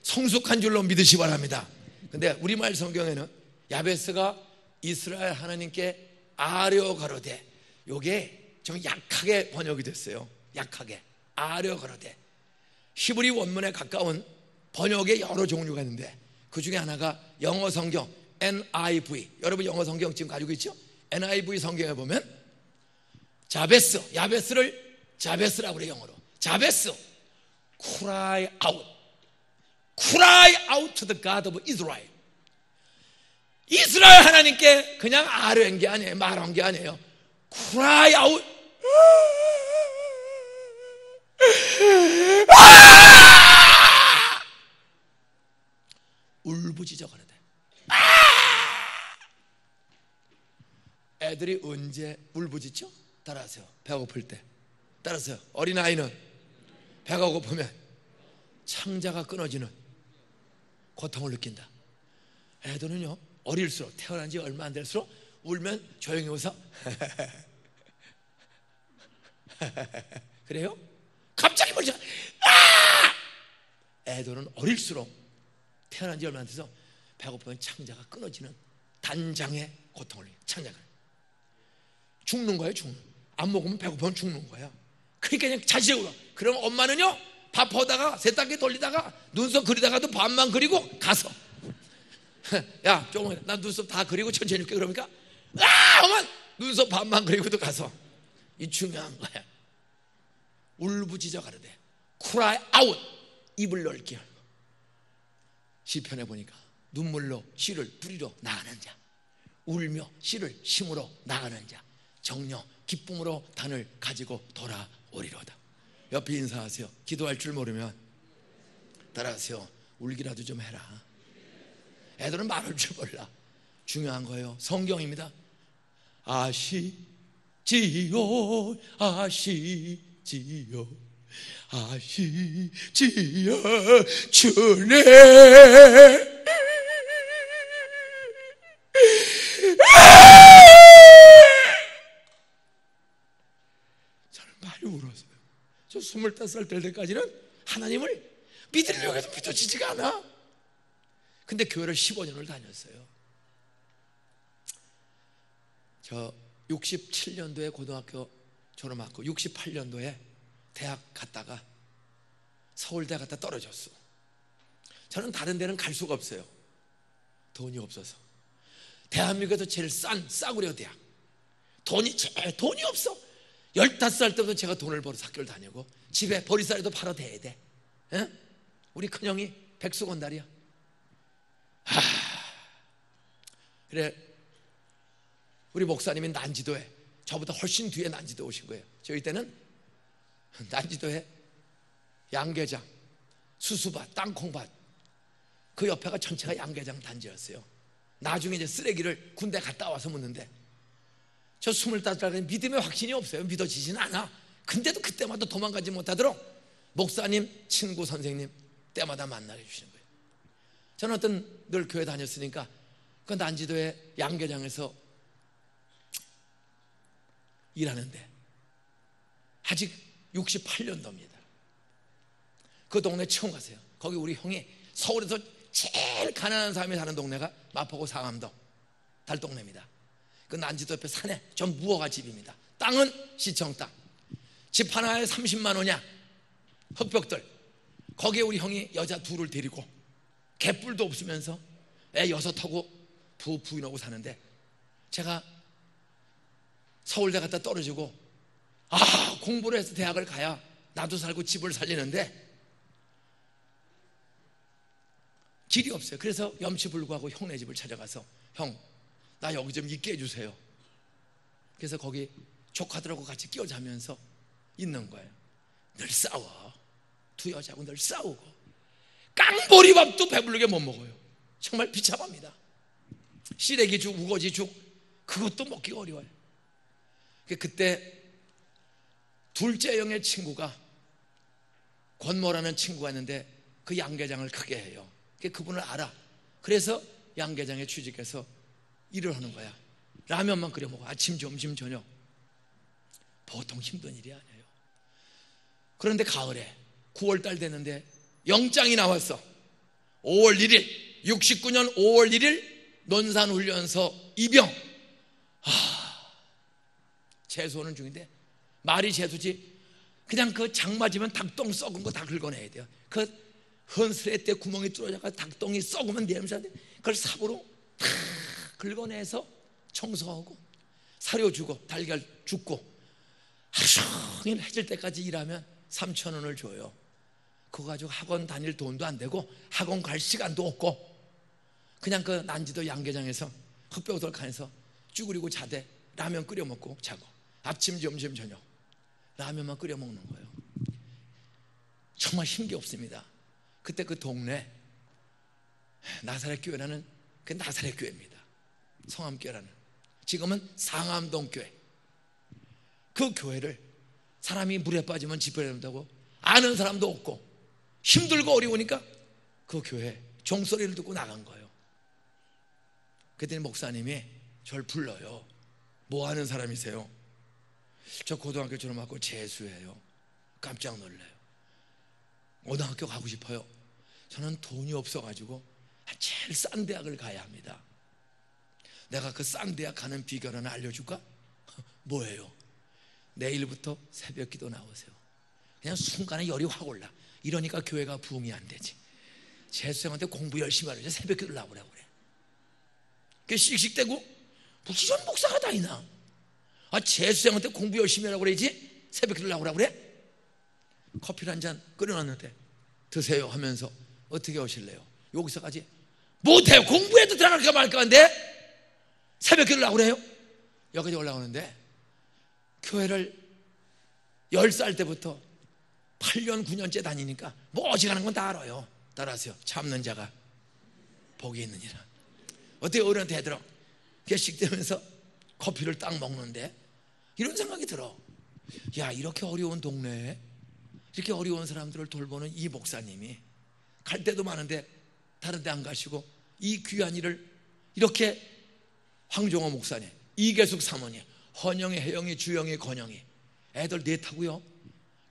성숙한 줄로 믿으시기 바랍니다. 근데 우리말 성경에는 야베스가 이스라엘 하나님께 아뢰어 가로되, 요게 좀 약하게 번역이 됐어요. 약하게 아뢰어 가로되. 히브리 원문에 가까운 번역의 여러 종류가 있는데 그 중에 하나가 영어 성경 NIV, 여러분 영어 성경 지금 가지고 있죠? NIV 성경에 보면 자베스, 야베스를 자베스라고 그래요. 영어로 자베스, cry out, cry out to the God of Israel. 이스라엘 하나님께 그냥 아뢰한 게 아니에요. 말한 게 아니에요. cry out, 울부짖어 가는데, 애들이 언제 울부짖죠? 따라하세요. 배고플 때. 따라하세요. 어린아이는 배가 고프면 창자가 끊어지는 고통을 느낀다. 애들은요, 어릴수록, 태어난 지 얼마 안 될수록 울면 조용히 웃어 그래요? 갑자기 멀지. 아! 애들은 어릴수록 태어난 지 얼마 안 돼서 배고프면 창자가 끊어지는 단장의 고통을 창자가 죽는 거예요. 안 먹으면 배고프면 죽는 거야. 그러니까 그냥 자식으로. 그럼 엄마는요, 밥 퍼다가 세탁기 돌리다가 눈썹 그리다가도 반만 그리고 가서 야 조금 나 눈썹 다 그리고 천천히 할게. 그러니까 엄마 눈썹 반만 그리고도 가서. 이 중요한 거야. 울부짖어 가르되 cry out, 입을 넓게 열고. 시편에 보니까 눈물로 씨를 뿌리러 나가는 자, 울며 씨를 심으러 나가는 자, 정녕 기쁨으로 단을 가지고 돌아오리로다. 옆에 인사하세요. 기도할 줄 모르면 따라하세요. 울기라도 좀 해라. 애들은 말할 줄 몰라. 중요한 거예요. 성경입니다. 아시지요 아시지요 아시지요 주네 저는 많이 울었어요. 저 25살 될 때까지는 하나님을 믿으려고 해도 믿어지지가 않아. 근데 교회를 15년을 다녔어요. 저 67년도에 고등학교 졸업하고 68년도에 대학 갔다가 서울대 갔다 떨어졌어. 저는 다른 데는 갈 수가 없어요. 돈이 없어서. 대한민국에서 제일 싼 싸구려 대학. 돈이 없어. 15살 때부터 제가 돈을 벌어서 학교를 다니고 집에 보리쌀이도 팔아 대야 돼. 에? 우리 큰형이 백수건달이야. 그래, 우리 목사님이 난지도에, 저보다 훨씬 뒤에 난지도 오신 거예요. 저희 때는 난지도에 양계장, 수수밭, 땅콩밭, 그 옆에가 전체가 양계장 단지였어요. 나중에 이제 쓰레기를 군대 갔다 와서 묻는데, 저 25살에 믿음의 확신이 없어요. 믿어지진 않아. 근데도 그때마다 도망가지 못하도록 목사님, 친구, 선생님 때마다 만나게 해주시는 거예요. 저는 늘 교회 다녔으니까 그 난지도의 양계장에서 일하는데 아직 68년도입니다. 그 동네 처음 가세요. 거기 우리 형이 서울에서 제일 가난한 사람이 사는 동네가 마포구 상암동 달동네입니다. 그 난지도 옆에 산에 전 무허가 집입니다. 땅은 시청 땅. 집 하나에 30만 원이야. 흑벽돌. 거기에 우리 형이 여자 둘을 데리고 개뿔도 없으면서 애 6하고 부인하고 사는데, 제가 서울대 갔다 떨어지고 공부를 해서 대학을 가야 나도 살고 집을 살리는데 길이 없어요. 그래서 염치불구하고 형네 집을 찾아가서 형, 나 여기 좀 있게 해주세요. 그래서 거기 조카들하고 같이 끼어 자면서 있는 거예요. 늘 싸워. 두 여자하고 늘 싸우고 깡보리밥도 배부르게 못 먹어요. 정말 비참합니다. 시래기죽, 우거지죽 그것도 먹기가 어려워요. 그때 둘째 형의 친구가 권모라는 친구가 있는데 그 양계장을 크게 해요. 그분을 알아. 그래서 양계장에 취직해서 일을 하는 거야. 라면만 끓여 먹어. 아침, 점심, 저녁. 보통 힘든 일이 아니에요. 그런데 가을에 9월달 됐는데 영장이 나왔어. 5월 1일 69년 5월 1일 논산훈련소 입영. 재수하는 중인데 말이 재수지 그냥 그 장 맞으면 닭똥 썩은 거 다 긁어내야 돼요. 그 헌스레 때 구멍이 뚫어져서 닭똥이 썩으면 냄새인데 그걸 삽으로 다 긁어내서 청소하고 사료 주고 달걀 줍고 하루 종일 해질 때까지 일하면 3,000원을 줘요. 그거 가지고 학원 다닐 돈도 안 되고 학원 갈 시간도 없고 그냥 그 난지도 양계장에서 흑벽돌칸에서 쭈그리고 자대 라면 끓여 먹고 자고 아침, 점심, 저녁 라면만 끓여 먹는 거예요. 정말 힘이 없습니다. 그때 그 동네 나사렛 교회라는 그 나사렛 교회입니다. 성암교회라는. 지금은 상암동 교회. 그 교회를 사람이 물에 빠지면 지퍼에 된다고 아는 사람도 없고 힘들고 어려우니까 그 교회 종소리를 듣고 나간 거예요. 그랬더니 목사님이 저를 불러요. 뭐 하는 사람이세요? 저 고등학교 졸업하고 재수해요. 깜짝 놀라요. 고등학교 가고 싶어요. 저는 돈이 없어가지고 제일 싼 대학을 가야 합니다. 내가 그 싼 대학 가는 비결 하나 알려줄까? 뭐예요? 내일부터 새벽 기도 나오세요. 그냥 순간에 열이 확 올라. 이러니까 교회가 부흥이 안 되지. 재수생한테 공부 열심히 하려고 새벽 기도를 나오라고 그래. 그게 씩씩대고 무슨 목사가 다 있나? 재수생한테 공부 열심히 하라고 그러지 새벽 기도를 나오라고 그래? 커피를 한 잔 끓여놨는데 드세요 하면서 어떻게 오실래요? 여기서까지 못해요. 공부해도 들어갈까 말까 한데 새벽 기도를 나오고 그래요? 여기까지 올라오는데 교회를 10살 때부터 8년 9년째 다니니까 뭐 어지간한 건 다 알아요. 따라하세요. 참는 자가 복이 있느니라. 어떻게 어른한테 해들어? 개식되면서 커피를 딱 먹는데 이런 생각이 들어. 야, 이렇게 어려운 동네에 이렇게 어려운 사람들을 돌보는 이 목사님이 갈 데도 많은데 다른 데 안 가시고 이 귀한 일을 이렇게 황종호 목사님, 이계숙 사모님, 헌영이, 혜영이, 주영이, 건영이 애들 넷하고요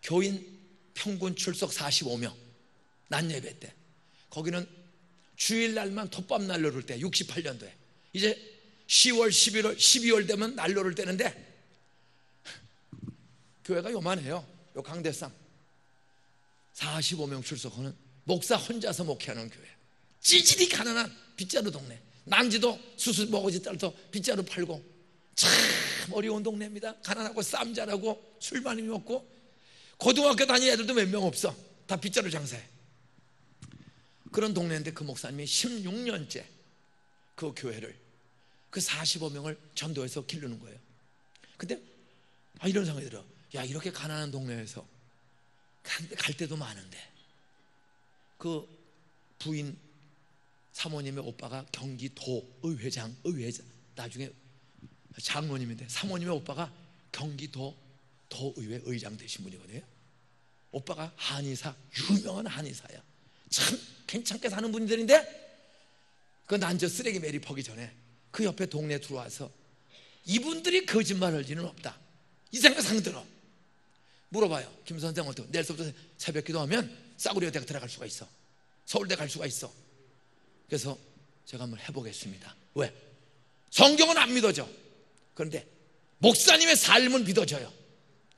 교인 평균 출석 45명 낮 예배 때 거기는 주일날만 톱밥 난로를 때 68년도에 이제 10월, 11월, 12월 되면 난로를 떼는데 교회가 요만해요. 요 강대상 45명 출석하는 목사 혼자서 목회하는 교회. 찌질이 가난한 빗자루 동네. 난지도 수수 먹어지 따라서 빗자루 팔고 참 어려운 동네입니다. 가난하고 쌈 잘하고 술 많이 먹고 고등학교 다니는 애들도 몇 명 없어. 다 빗자루 장사해. 그런 동네인데 그 목사님이 16년째 그 교회를 그 45명을 전도해서 기르는 거예요. 근데 이런 생각이 들어. 야, 이렇게 가난한 동네에서 갈 데도 많은데 그 부인 사모님의 오빠가 경기도 의회장 나중에 장로님인데 사모님의 오빠가 경기도 도의회 의장 되신 분이거든요. 오빠가 한의사, 유명한 한의사야. 참 괜찮게 사는 분들인데 그 난저 쓰레기 매리 퍼기 전에 그 옆에 동네에 들어와서 이분들이 거짓말할 리는 없다 이 생각 상 들어. 물어봐요. 김 선생 어떻게 내일서부터 새벽 기도하면 싸구려 대학 들어갈 수가 있어. 서울대 갈 수가 있어. 그래서 제가 한번 해보겠습니다. 왜? 성경은 안 믿어져. 그런데 목사님의 삶은 믿어져요.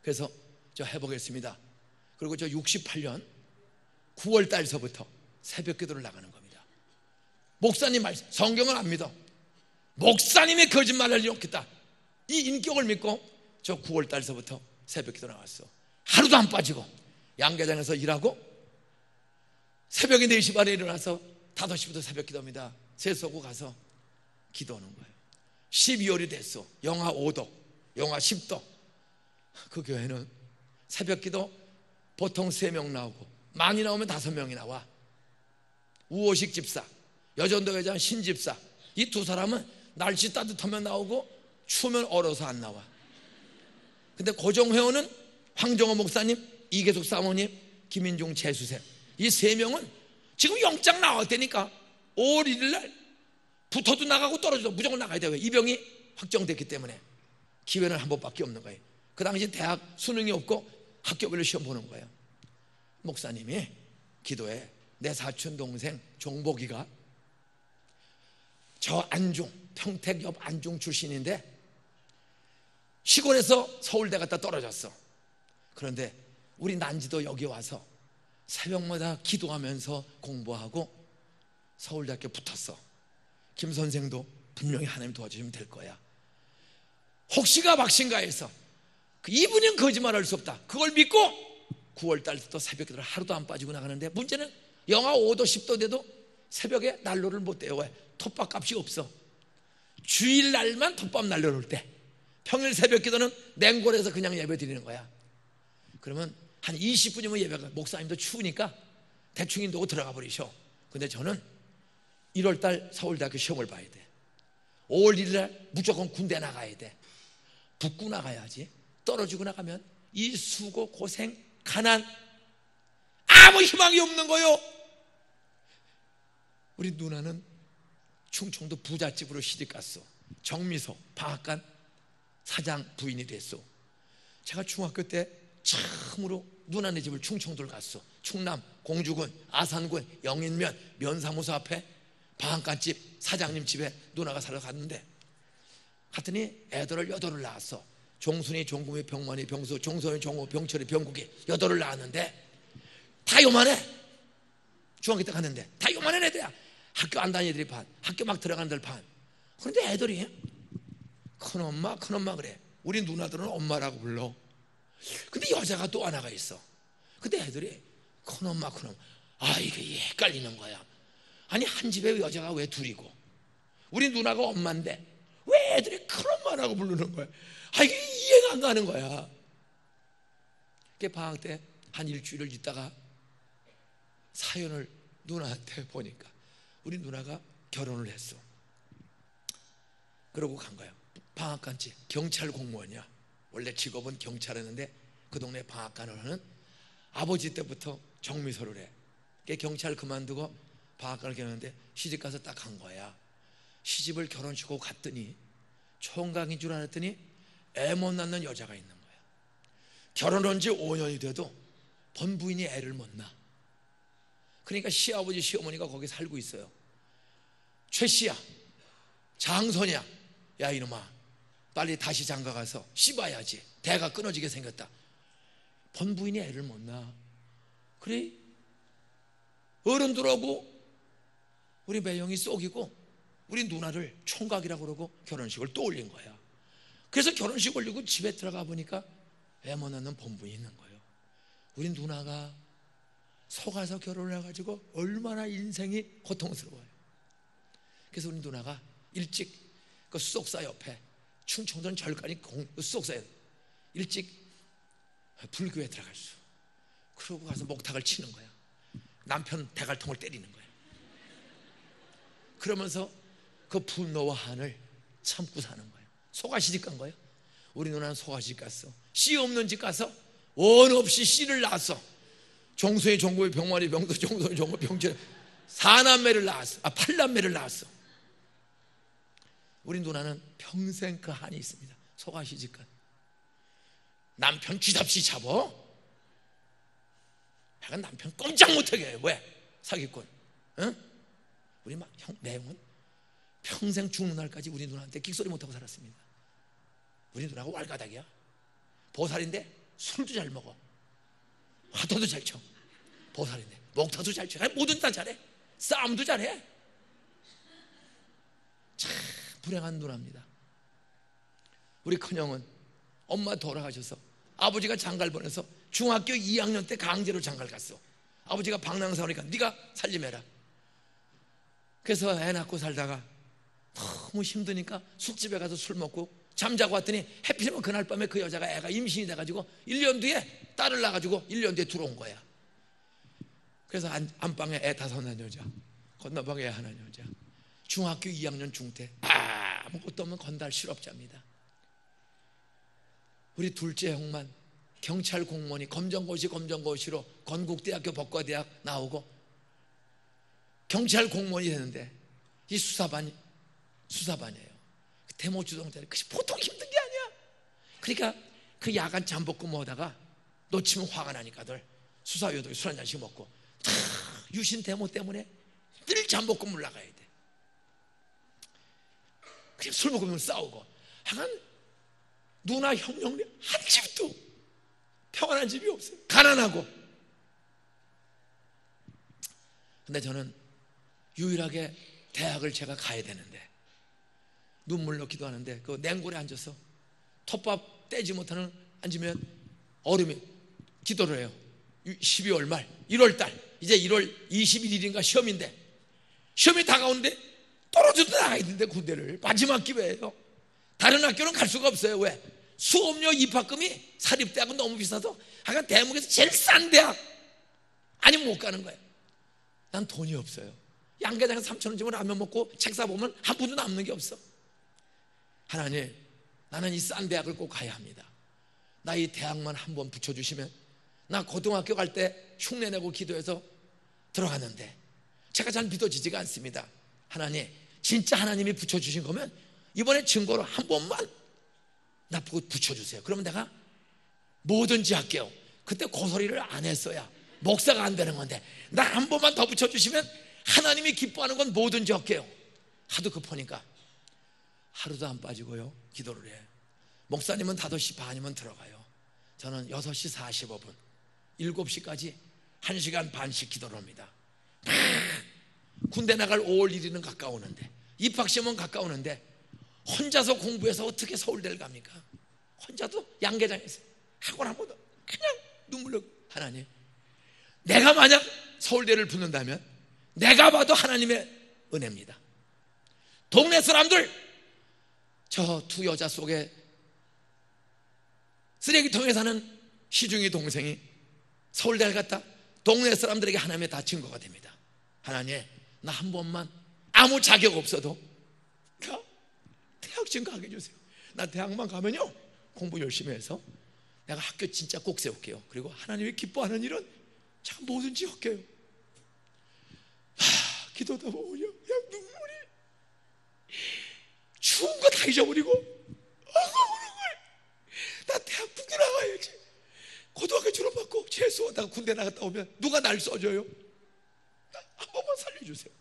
그래서 저 해보겠습니다. 그리고 저 68년 9월 달서부터 새벽 기도를 나가는 겁니다. 목사님 말씀, 성경은 안 믿어. 목사님의 거짓말할 일 없겠다. 이 인격을 믿고 저 9월 달서부터 새벽 기도 나왔어. 하루도 안 빠지고 양계장에서 일하고 새벽에 4시 반에 일어나서 5시부터 새벽 기도입니다. 세수하고 가서 기도하는 거예요. 12월이 됐어. 영하 5도, 영하 10도. 그 교회는 새벽 기도 보통 3명 나오고 많이 나오면 5명이 나와. 우호식 집사, 여전도 회장 신집사, 이 두 사람은 날씨 따뜻하면 나오고 추우면 얼어서 안 나와. 근데 고정회원은 황정호 목사님, 이계숙 사모님, 김인중 재수생, 이 3명은 지금 영장 나왔다니까 5월 1일 날 붙어도 나가고 떨어져도 무조건 나가야 돼요. 이 병이 확정됐기 때문에 기회는 한 번밖에 없는 거예요. 그 당시 대학 수능이 없고 학교별로 시험 보는 거예요. 목사님이 기도에 내 사촌 동생 종복이가 저 안중, 평택 옆 안중 출신인데 시골에서 서울대 갔다 떨어졌어. 그런데 우리 난지도 여기 와서 새벽마다 기도하면서 공부하고 서울대학교 붙었어. 김 선생도 분명히 하나님 도와주시면 될 거야. 혹시가 막신가 해서 이분은 거짓말할 수 없다. 그걸 믿고 9월 달부터 새벽 기도를 하루도 안 빠지고 나가는데 문제는 영하 5도 10도 돼도 새벽에 난로를 못 떼요. 왜? 톱밥 값이 없어. 주일날만 톱밥 난로를 떼. 평일 새벽 기도는 냉골에서 그냥 예배 드리는 거야. 그러면 한 20분이면 예배가, 목사님도 추우니까 대충 인도고 들어가 버리셔. 근데 저는 1월달 서울대학교 시험을 봐야 돼. 5월 1일날 무조건 군대 나가야 돼. 붙고 나가야지. 떨어지고 나가면 이 수고 고생 가난 아무 희망이 없는 거요. 우리 누나는 충청도 부잣집으로 시집갔어. 정미소 방앗간 사장 부인이 됐어. 제가 중학교 때 처음으로 누나네 집을 충청도를 갔어. 충남 공주군 아산군 영인면 면사무소 앞에 방앗간집 사장님 집에 누나가 살러 갔는데, 갔더니 애들을 8을 낳았어. 종순이, 종구미, 병만이, 병수, 종선이, 종호, 병철이, 병국이 8을 낳았는데 다 요만해. 중학교 때 갔는데 다 요만한 애들이야. 학교 안 다니는 애들이 반, 학교 막 들어가는 애들 반. 그런데 애들이 큰엄마 큰엄마 그래. 우리 누나들은 엄마라고 불러. 근데 여자가 또 하나가 있어. 근데 애들이 큰엄마 큰엄마. 아, 이게 헷갈리는 거야. 아니, 한 집에 여자가 왜 둘이고 우리 누나가 엄마인데 왜 애들이 큰엄마라고 부르는 거야. 아, 이게 이해가 안 가는 거야. 그게 방학 때 한 일주일을 있다가 사연을 누나한테 보니까 우리 누나가 결혼을 했어. 그러고 간 거야. 방앗간지 경찰 공무원이야. 원래 직업은 경찰이었는데 그 동네 방앗간을 하는, 아버지 때부터 정미소를 해. 경찰 그만두고 방앗간을 겪는데 시집 가서 딱 간 거야. 시집을 결혼시키고 갔더니 총각인 줄 알았더니 애 못 낳는 여자가 있는 거야. 결혼한 지 5년이 돼도 본부인이 애를 못 낳아. 그러니까 시아버지 시어머니가 거기 살고 있어요. 최씨야, 장선이야, 야 이놈아 빨리 다시 장가가서 씹어야지. 대가 끊어지게 생겼다. 본부인이 애를 못 낳아. 그래 어른들하고 우리 매형이 쏙이고 우리 누나를 총각이라고 그러고 결혼식을 또 올린 거야. 그래서 결혼식 올리고 집에 들어가 보니까 애 못 낳는 본부인이 있는 거예요. 우리 누나가 속아서 결혼을 해가지고 얼마나 인생이 고통스러워요. 그래서 우리 누나가 일찍 그 수속사 옆에, 충청도는 절간이 수속사에 일찍 불교에 들어갔어. 그러고 가서 목탁을 치는 거야. 남편 대갈통을 때리는 거야. 그러면서 그 분노와 한을 참고 사는 거예요. 소가시집 간 거예요. 우리 누나는 소가시집 갔어. 씨 없는 집 가서 원 없이 씨를 낳았어. 종소의 종고의 병만이 병도, 종소의 종고 병철 4남매를 낳았어. 8남매를 낳았어. 우리 누나는 평생 그 한이 있습니다. 소가시집간. 남편 쥐잡시 잡어. 약간 남편 꼼짝 못하게 해요. 왜? 사기꾼. 응? 우리 매형은 평생 죽는 날까지 우리 누나한테 끽소리 못하고 살았습니다. 우리 누나가 왈가닥이야. 보살인데 술도 잘 먹어. 화도도 잘 쳐. 보살인데 목타도 잘 쳐. 뭐든 다 잘해. 싸움도 잘해. 참 불행한 누나입니다. 우리 큰형은 엄마 돌아가셔서 아버지가 장가를 보내서 중학교 2학년 때 강제로 장가를 갔어. 아버지가 방랑사오니까 네가 살림해라. 그래서 애 낳고 살다가 너무 힘드니까 술집에 가서 술 먹고 잠자고 왔더니 해필이면 그날 밤에 그 여자가 애가 임신이 돼가지고 1년 뒤에 딸을 낳아가지고 1년 뒤에 들어온 거야. 그래서 안방에 애 5 낳은 여자, 건너방에 애 1 여자, 중학교 2학년 중퇴, 아무것도 없는 건달 실업자입니다. 우리 둘째 형만 경찰 공무원이 검정고시로 건국대학교 법과대학 나오고 경찰 공무원이 되는데 이 수사반이에요. 대모주동자리. 그게 보통 힘든 게 아니야. 그러니까 그 야간 잠복근무 하다가 놓치면 화가 나니까들 수사위원들이 술 한 잔씩 먹고 유신 대모 때문에 늘 잠복근무를 나가야 돼. 그냥 술 먹으면 싸우고. 하여간 누나 형님 한 집도 평안한 집이 없어요. 가난하고. 근데 저는 유일하게 대학을 제가 가야 되는데 눈물 넣기도 하는데 그 냉골에 앉아서 톱밥 떼지 못하는 앉으면 얼음이 기도를 해요. 12월 말 1월 달 이제 1월 21일인가 시험인데 시험이 다가오는데 떨어져도 나가야 되는데 군대를 마지막 기회예요. 다른 학교는 갈 수가 없어요. 왜? 수업료 입학금이 사립대학은 너무 비싸서 하여간 대목에서 제일 싼 대학 아니면 못 가는 거예요. 난 돈이 없어요. 양계장에 3,000원 주면 라면 먹고 책 사보면 한 푼도 남는 게 없어. 하나님, 나는 이 싼 대학을 꼭 가야 합니다. 나 이 대학만 한번 붙여주시면, 나 고등학교 갈 때 흉내내고 기도해서 들어갔는데 제가 잘 믿어지지가 않습니다. 하나님, 진짜 하나님이 붙여주신 거면 이번에 증거로 한 번만 나 붙여주세요. 그러면 내가 뭐든지 할게요. 그때 고소리를 안 했어야 목사가 안 되는 건데, 나 한 번만 더 붙여주시면 하나님이 기뻐하는 건 뭐든지 할게요. 하도 급하니까 하루도 안 빠지고요 기도를 해. 목사님은 5시 반이면 들어가요. 저는 6시 45분 7시까지 1시간 반씩 기도를 합니다. 군대 나갈 5월 1일은 가까우는데, 입학시험은 가까우는데 혼자서 공부해서 어떻게 서울대를 갑니까? 혼자도 양계장에서 학원 한 번도 그냥 눈물로, 하나님, 내가 만약 서울대를 붙는다면 내가 봐도 하나님의 은혜입니다. 동네 사람들, 저 두 여자 속에 쓰레기통에 사는 시중이 동생이 서울대를 갔다 동네 사람들에게 하나님의 다 증거가 됩니다. 하나님, 나 한 번만 아무 자격 없어도 대학 좀 가게 해주세요. 나 대학만 가면요 공부 열심히 해서 내가 학교 진짜 꼭 세울게요. 그리고 하나님이 기뻐하는 일은 제가 뭐든지 할게요. 기도다 보면요 그냥 눈물이, 추운 거 다 잊어버리고 우는 거예요. 나 대학 북에 나가야지. 고등학교 졸업받고 재수하다가 군대 나갔다 오면 누가 날 써줘요? 한 번만 살려주세요.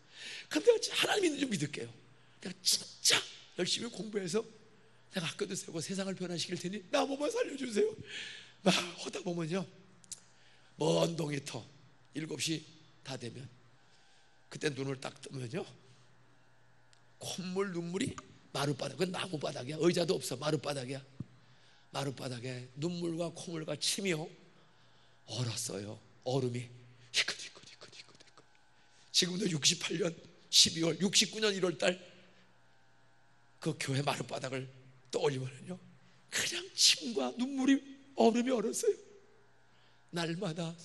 그럼 내가 하나님이 좀 믿을게요. 내가 진짜 열심히 공부해서 내가 학교도 세우고 세상을 변화시킬 테니 나 한 번만 살려주세요. 막 하다 보면요 먼 동이터 7시 다 되면, 그때 눈을 딱 뜨면요 콧물 눈물이 마룻바닥, 그건 나무바닥이야. 의자도 없어. 마룻바닥이야. 마룻바닥에 눈물과 콧물과 침이요 얼었어요. 얼음이 희끗희끗. 지금도 68년 12월 69년 1월달 그 교회 마룻바닥을 떠올리면요 그냥 침과 눈물이, 얼음이 얼었어요. 날마다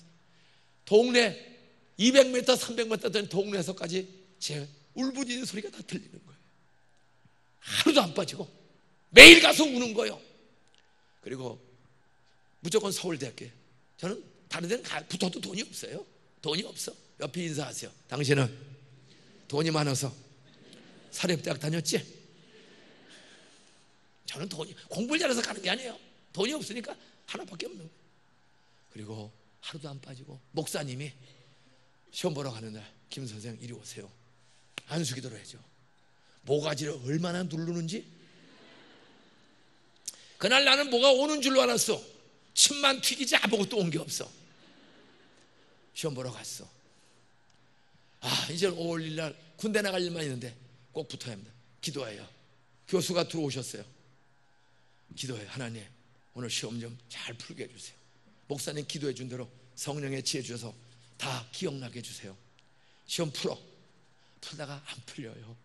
동네 200m 300m 된 동네에서까지 제 울부짖는 소리가 다 들리는 거예요. 하루도 안 빠지고 매일 가서 우는 거예요. 그리고 무조건 서울대학교. 저는 다른 데는 붙어도 돈이 없어요. 돈이 없어. 옆에 인사하세요. 당신은 돈이 많아서 사립대학 다녔지? 저는 돈이, 공부를 잘해서 가는 게 아니에요. 돈이 없으니까 하나밖에 없는 거예요. 그리고 하루도 안 빠지고 목사님이 시험 보러 가는 날, 김 선생 이리 오세요. 안수기도를 해줘. 모가지를 얼마나 누르는지. 그날 나는 뭐가 오는 줄로 알았어. 침만 튀기지 아무것도 온 게 없어. 시험 보러 갔어. 이제 5월 1일 날 군대 나갈 일만 있는데 꼭 붙어야 합니다. 기도해요. 교수가 들어오셨어요. 기도해요. 하나님, 오늘 시험 좀 잘 풀게 해주세요. 목사님 기도해 준 대로 성령의 지혜 주셔서 다 기억나게 해주세요. 시험 풀다가 안 풀려요.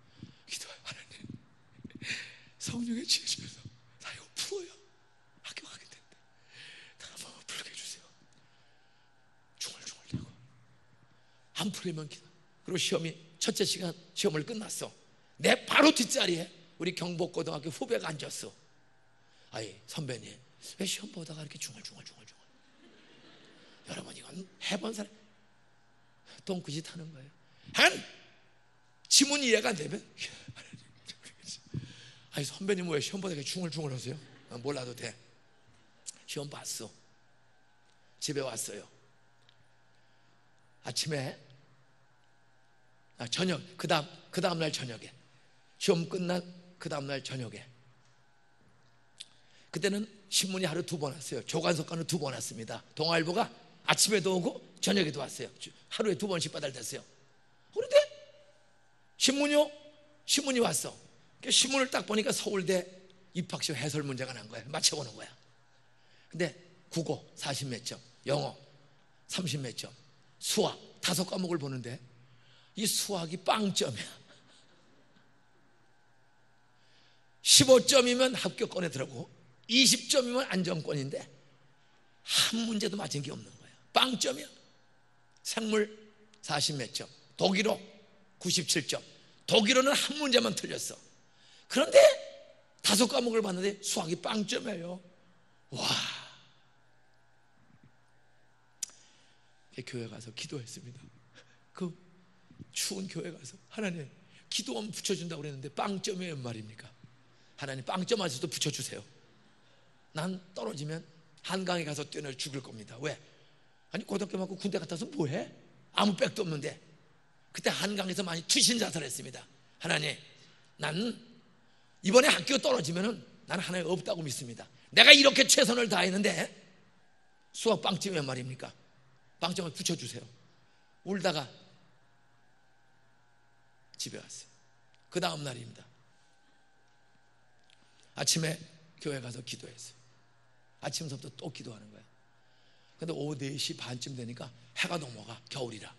기도해요. 하나님, 성령의 지혜 주셔서 나 이거 풀어야 학교 가게 된다. 다 한번 풀게 해주세요. 중얼중얼대고 안 풀리면 기도. 그리고 시험이 첫째 시간 시험을 끝났어. 내 바로 뒷자리에 우리 경복고등학교 후배가 앉았어. 아이, 선배님, 왜 시험 보다가 이렇게 중얼중얼. 여러분, 이건 해본 사람 똥그짓 하는 거예요. 한 지문이 이해가 안 되면, 아니 선배님 왜 시험 보다가 중얼중얼 하세요? 몰라도 돼. 시험 봤어. 집에 왔어요. 아침에 저녁, 그 다음 날 저녁에, 시험 끝난 그 다음 날 저녁에, 그때는 신문이 하루 2번 왔어요. 조간석가는 2번 왔습니다. 동아일보가 아침에도 오고 저녁에도 왔어요. 하루에 2번씩 배달됐어요. 그런데 신문이 왔어. 신문을 딱 보니까 서울대 입학시험 해설 문제가 난 거야. 맞춰보는 거야. 근데 국어 40몇 점, 영어 30몇 점, 수학 5과목을 보는데 이 수학이 빵점이야. 15점이면 합격권에 들어가고 20점이면 안정권인데 한 문제도 맞은 게 없는 거야. 빵점이야. 생물 40몇 점, 독일어 97점. 독일어는 한 문제만 틀렸어. 그런데 5과목을 봤는데 수학이 빵점이에요. 와, 교회 가서 기도했습니다. 그 추운 교회 가서 하나님, 기도하면 붙여준다고 그랬는데 빵점이에요 말입니까? 하나님, 빵점 아직도 붙여주세요. 난 떨어지면 한강에 가서 뛰어내 죽을 겁니다. 왜? 아니 고등학교 맞고 군대 갔다 와서 뭐해? 아무 백도 없는데. 그때 한강에서 많이 투신 자살했습니다. 하나님, 난 이번에 학교 떨어지면은 나는 하나님 없다고 믿습니다. 내가 이렇게 최선을 다했는데 수학 빵점이 몇 말입니까? 빵점을 붙여주세요. 울다가 집에 왔어요. 그 다음 날입니다. 아침에 교회 가서 기도했어요. 아침부터 또 기도하는 거야. 근데 오후 4시 반쯤 되니까 해가 넘어가. 겨울이라.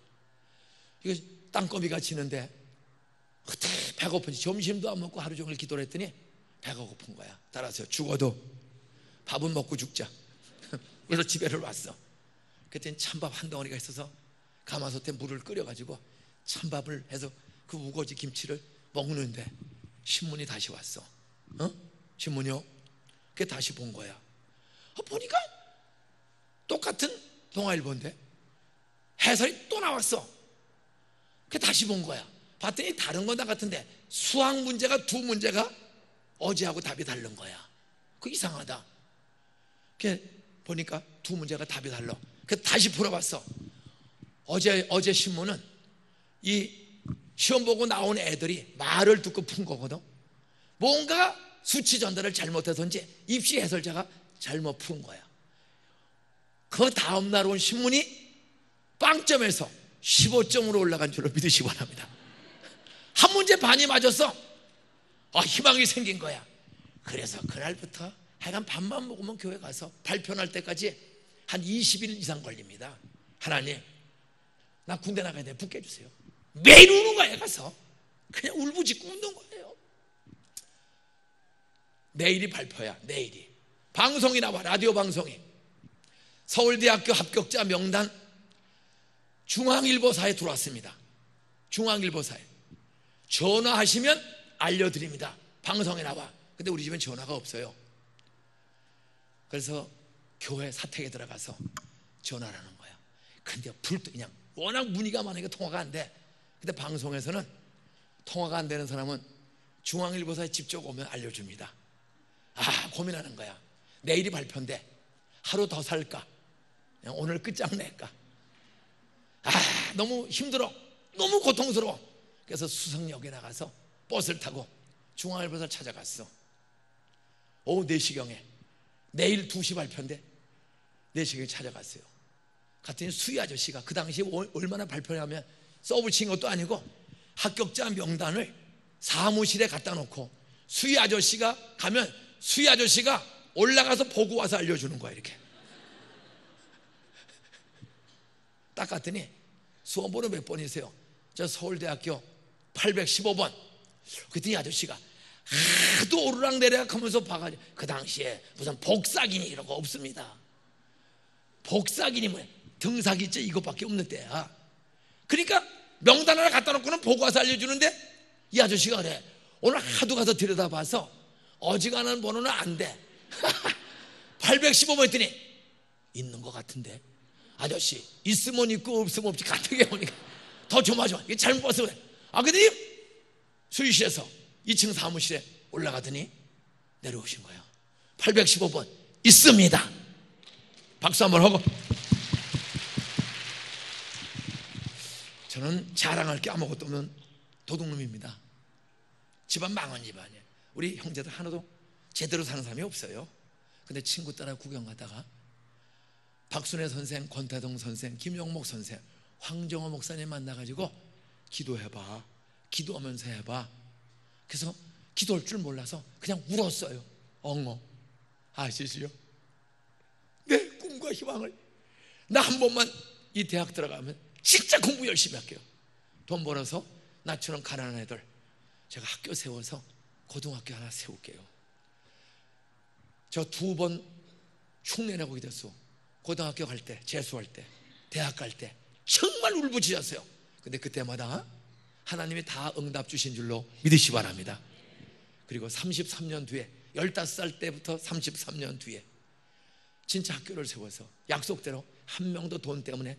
이거 땅거미가 지는데 그때 배고픈지 점심도 안 먹고 하루 종일 기도를 했더니 배가 고픈 거야. 따라서 죽어도 밥은 먹고 죽자. 그래서 집에를 왔어. 그때는 찬밥 한 덩어리가 있어서 가마솥에 물을 끓여가지고 찬밥을 해서 그 우거지 김치를 먹는데 신문이 다시 왔어. 신문이요? 그게 다시 본 거야. 보니까 똑같은 동아일보인데 해설이 또 나왔어. 그게 다시 본 거야. 봤더니 다른 건 다 같은데 수학 문제가 두 문제가 어제하고 답이 다른 거야. 그 이상하다. 그게 보니까 두 문제가 답이 달라. 그래서 다시 풀어봤어. 어제 신문은 이 시험 보고 나온 애들이 말을 듣고 푼 거거든. 뭔가 수치 전달을 잘못해서인지 입시 해설자가 잘못 푼 거야. 그 다음날 온 신문이 빵점에서 15점으로 올라간 줄로 믿으시기 바랍니다. 한 문제 반이 맞았어. 희망이 생긴 거야. 그래서 그날부터 하여간 밥만 먹으면 교회 가서 발표 날 때까지 한 20일 이상 걸립니다. 하나님, 나 군대 나가야 돼. 붙게 해주세요. 매일 우는 거예요. 가서 그냥 울부짖고 웃는 거예요. 내일이 발표야. 내일이 방송이 나와. 라디오 방송이 서울대학교 합격자 명단 중앙일보사에 들어왔습니다. 중앙일보사에 전화하시면 알려드립니다. 방송에 나와. 근데 우리 집엔 전화가 없어요. 그래서 교회 사택에 들어가서 전화를 하는 거야. 근데 그냥 워낙 문의가 많으니까 통화가 안 돼. 근데 방송에서는 통화가 안 되는 사람은 중앙일보사에 직접 오면 알려줍니다. 고민하는 거야. 내일이 발표인데 하루 더 살까? 오늘 끝장낼까? 너무 힘들어. 너무 고통스러워. 그래서 수성역에 나가서 버스를 타고 중앙일보사를 찾아갔어. 오후 4시경에 내일 2시 발표인데 4시경에 찾아갔어요. 갔더니 수희 아저씨가 그 당시에 얼마나 발표를 서브를 친 것도 아니고 합격자 명단을 사무실에 갖다 놓고 수희 아저씨가 가면 수희 아저씨가 올라가서 보고 와서 알려주는 거야. 이렇게 딱 갔더니 수험번호 몇 번이세요? 저 서울대학교 815번. 그랬더니 아저씨가 하도 오르락내리락 하면서 봐가지고 그 당시에 무슨 복사기니 이런 거 없습니다. 복사기니 뭐야? 등사기죄 이것밖에 없는 때야. 그러니까 명단 하나 갖다 놓고는 보고 와서 알려주는데 이 아저씨가 그래. 오늘 하도 가서 들여다봐서 어지간한 번호는 안 돼. 815번 했더니 있는 것 같은데 아저씨 있으면 있고 없으면 없지 같은 게 오니까 더 조마조마. 이게 잘못 봐서 그래. 근데 수의실에서 2층 사무실에 올라가더니 내려오신 거예요. 815번 있습니다. 박수 한번 하고. 저는 자랑할 게 아무것도 없는 도둑놈입니다. 집안 망한 집안이에요. 우리 형제들 하나도 제대로 사는 사람이 없어요. 근데 친구 따라 구경 가다가 박순애 선생, 권태동 선생, 김용목 선생, 황정호 목사님 만나가지고 기도해봐. 기도하면서 해봐. 그래서 기도할 줄 몰라서 그냥 울었어요. 아시지요? 내 꿈과 희망을 나 한 번만 이 대학 들어가면 진짜 공부 열심히 할게요. 돈 벌어서 나처럼 가난한 애들 제가 학교 세워서 고등학교 하나 세울게요. 저 2번 흉내내고 기도했어. 고등학교 갈 때, 재수할 때, 대학 갈 때 정말 울부짖었어요. 근데 그때마다 하나님이 다 응답 주신 줄로 믿으시기 바랍니다. 그리고 33년 뒤에 15살 때부터 33년 뒤에 진짜 학교를 세워서 약속대로 한 명도 돈 때문에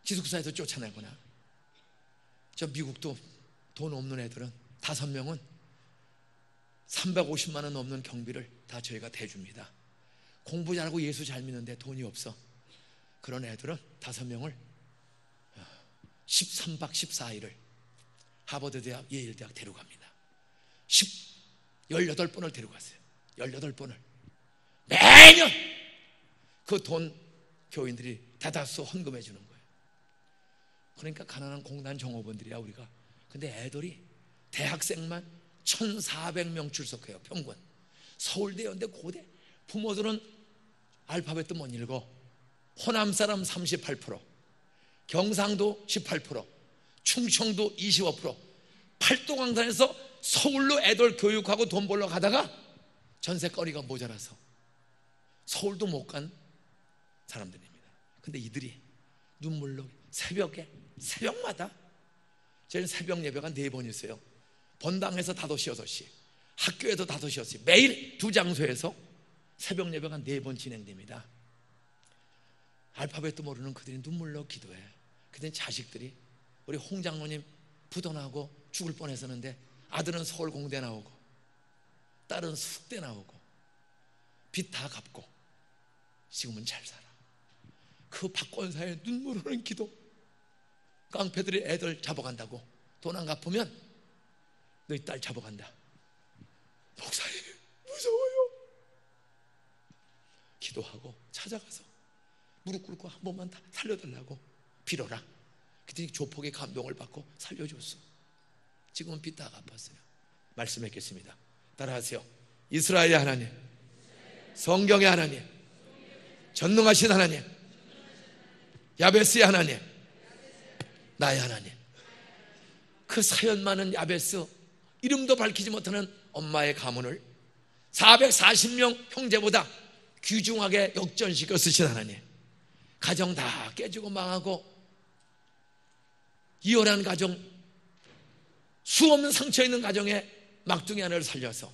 기숙사에서 쫓아내거나 저 미국도 돈 없는 애들은 5명은 350만 원 넘는 경비를 다 저희가 대줍니다. 공부 잘하고 예수 잘 믿는데 돈이 없어. 그런 애들은 5명을 13박 14일을 하버드 대학, 예일 대학 데려갑니다. 18번을 데려갔어요. 18번을. 매년 그 돈 교인들이 대다수 헌금해 주는 거예요. 그러니까 가난한 공단 종업원들이야 우리가. 근데 애들이 대학생만 1,400명 출석해요. 평균. 서울대, 연대, 고대. 부모들은 알파벳도 못 읽어. 호남 사람 38%, 경상도 18%, 충청도 25%. 팔도강산에서 서울로 애들 교육하고 돈 벌러 가다가 전세거리가 모자라서 서울도 못 간 사람들입니다. 근데 이들이 눈물로 새벽마다 저희는 새벽 예배가 4번 있어요. 본당에서 5시, 6시, 학교에서 5시, 6시, 매일 2장소에서 새벽 예배가 4번 진행됩니다. 알파벳도 모르는 그들이 눈물로 기도해. 그때 자식들이, 우리 홍 장로님 부도나고 죽을 뻔했었는데 아들은 서울 공대 나오고 딸은 숙대 나오고 빚 다 갚고 지금은 잘 살아. 그 박권사의 눈물 흐르는 기도. 깡패들이 애들 잡아간다고 돈 안 갚으면 너희 딸 잡아간다. 목사님 무서워요. 기도하고 찾아가서 무릎 꿇고 한 번만 다 살려달라고 빌어라. 그랬더니 조폭의 감동을 받고 살려줬어. 지금은 빚 다 갚았어요. 말씀했겠습니다. 따라하세요. 이스라엘의 하나님, 성경의 하나님, 전능하신 하나님, 야베스의 하나님, 나의 하나님. 그 사연 많은 야베스, 이름도 밝히지 못하는 엄마의 가문을 440명 형제보다 귀중하게 역전시켜 쓰신 하나님. 가정 다 깨지고 망하고 이혼한 가정, 수없는 상처 있는 가정에 막둥이 하나를 살려서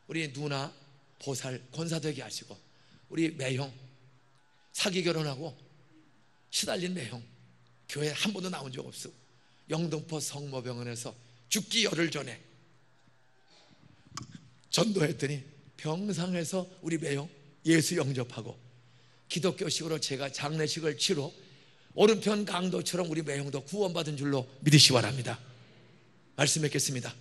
우리 누나 보살 권사되게 하시고, 우리 매형 사기 결혼하고 시달린 매형 교회 한 번도 나온 적 없어. 영등포 성모병원에서 죽기 열흘 전에 전도했더니 병상에서 우리 매형 예수 영접하고 기독교식으로 제가 장례식을 치러 오른편 강도처럼 우리 매형도 구원받은 줄로 믿으시 바랍니다. 말씀 맺겠습니다.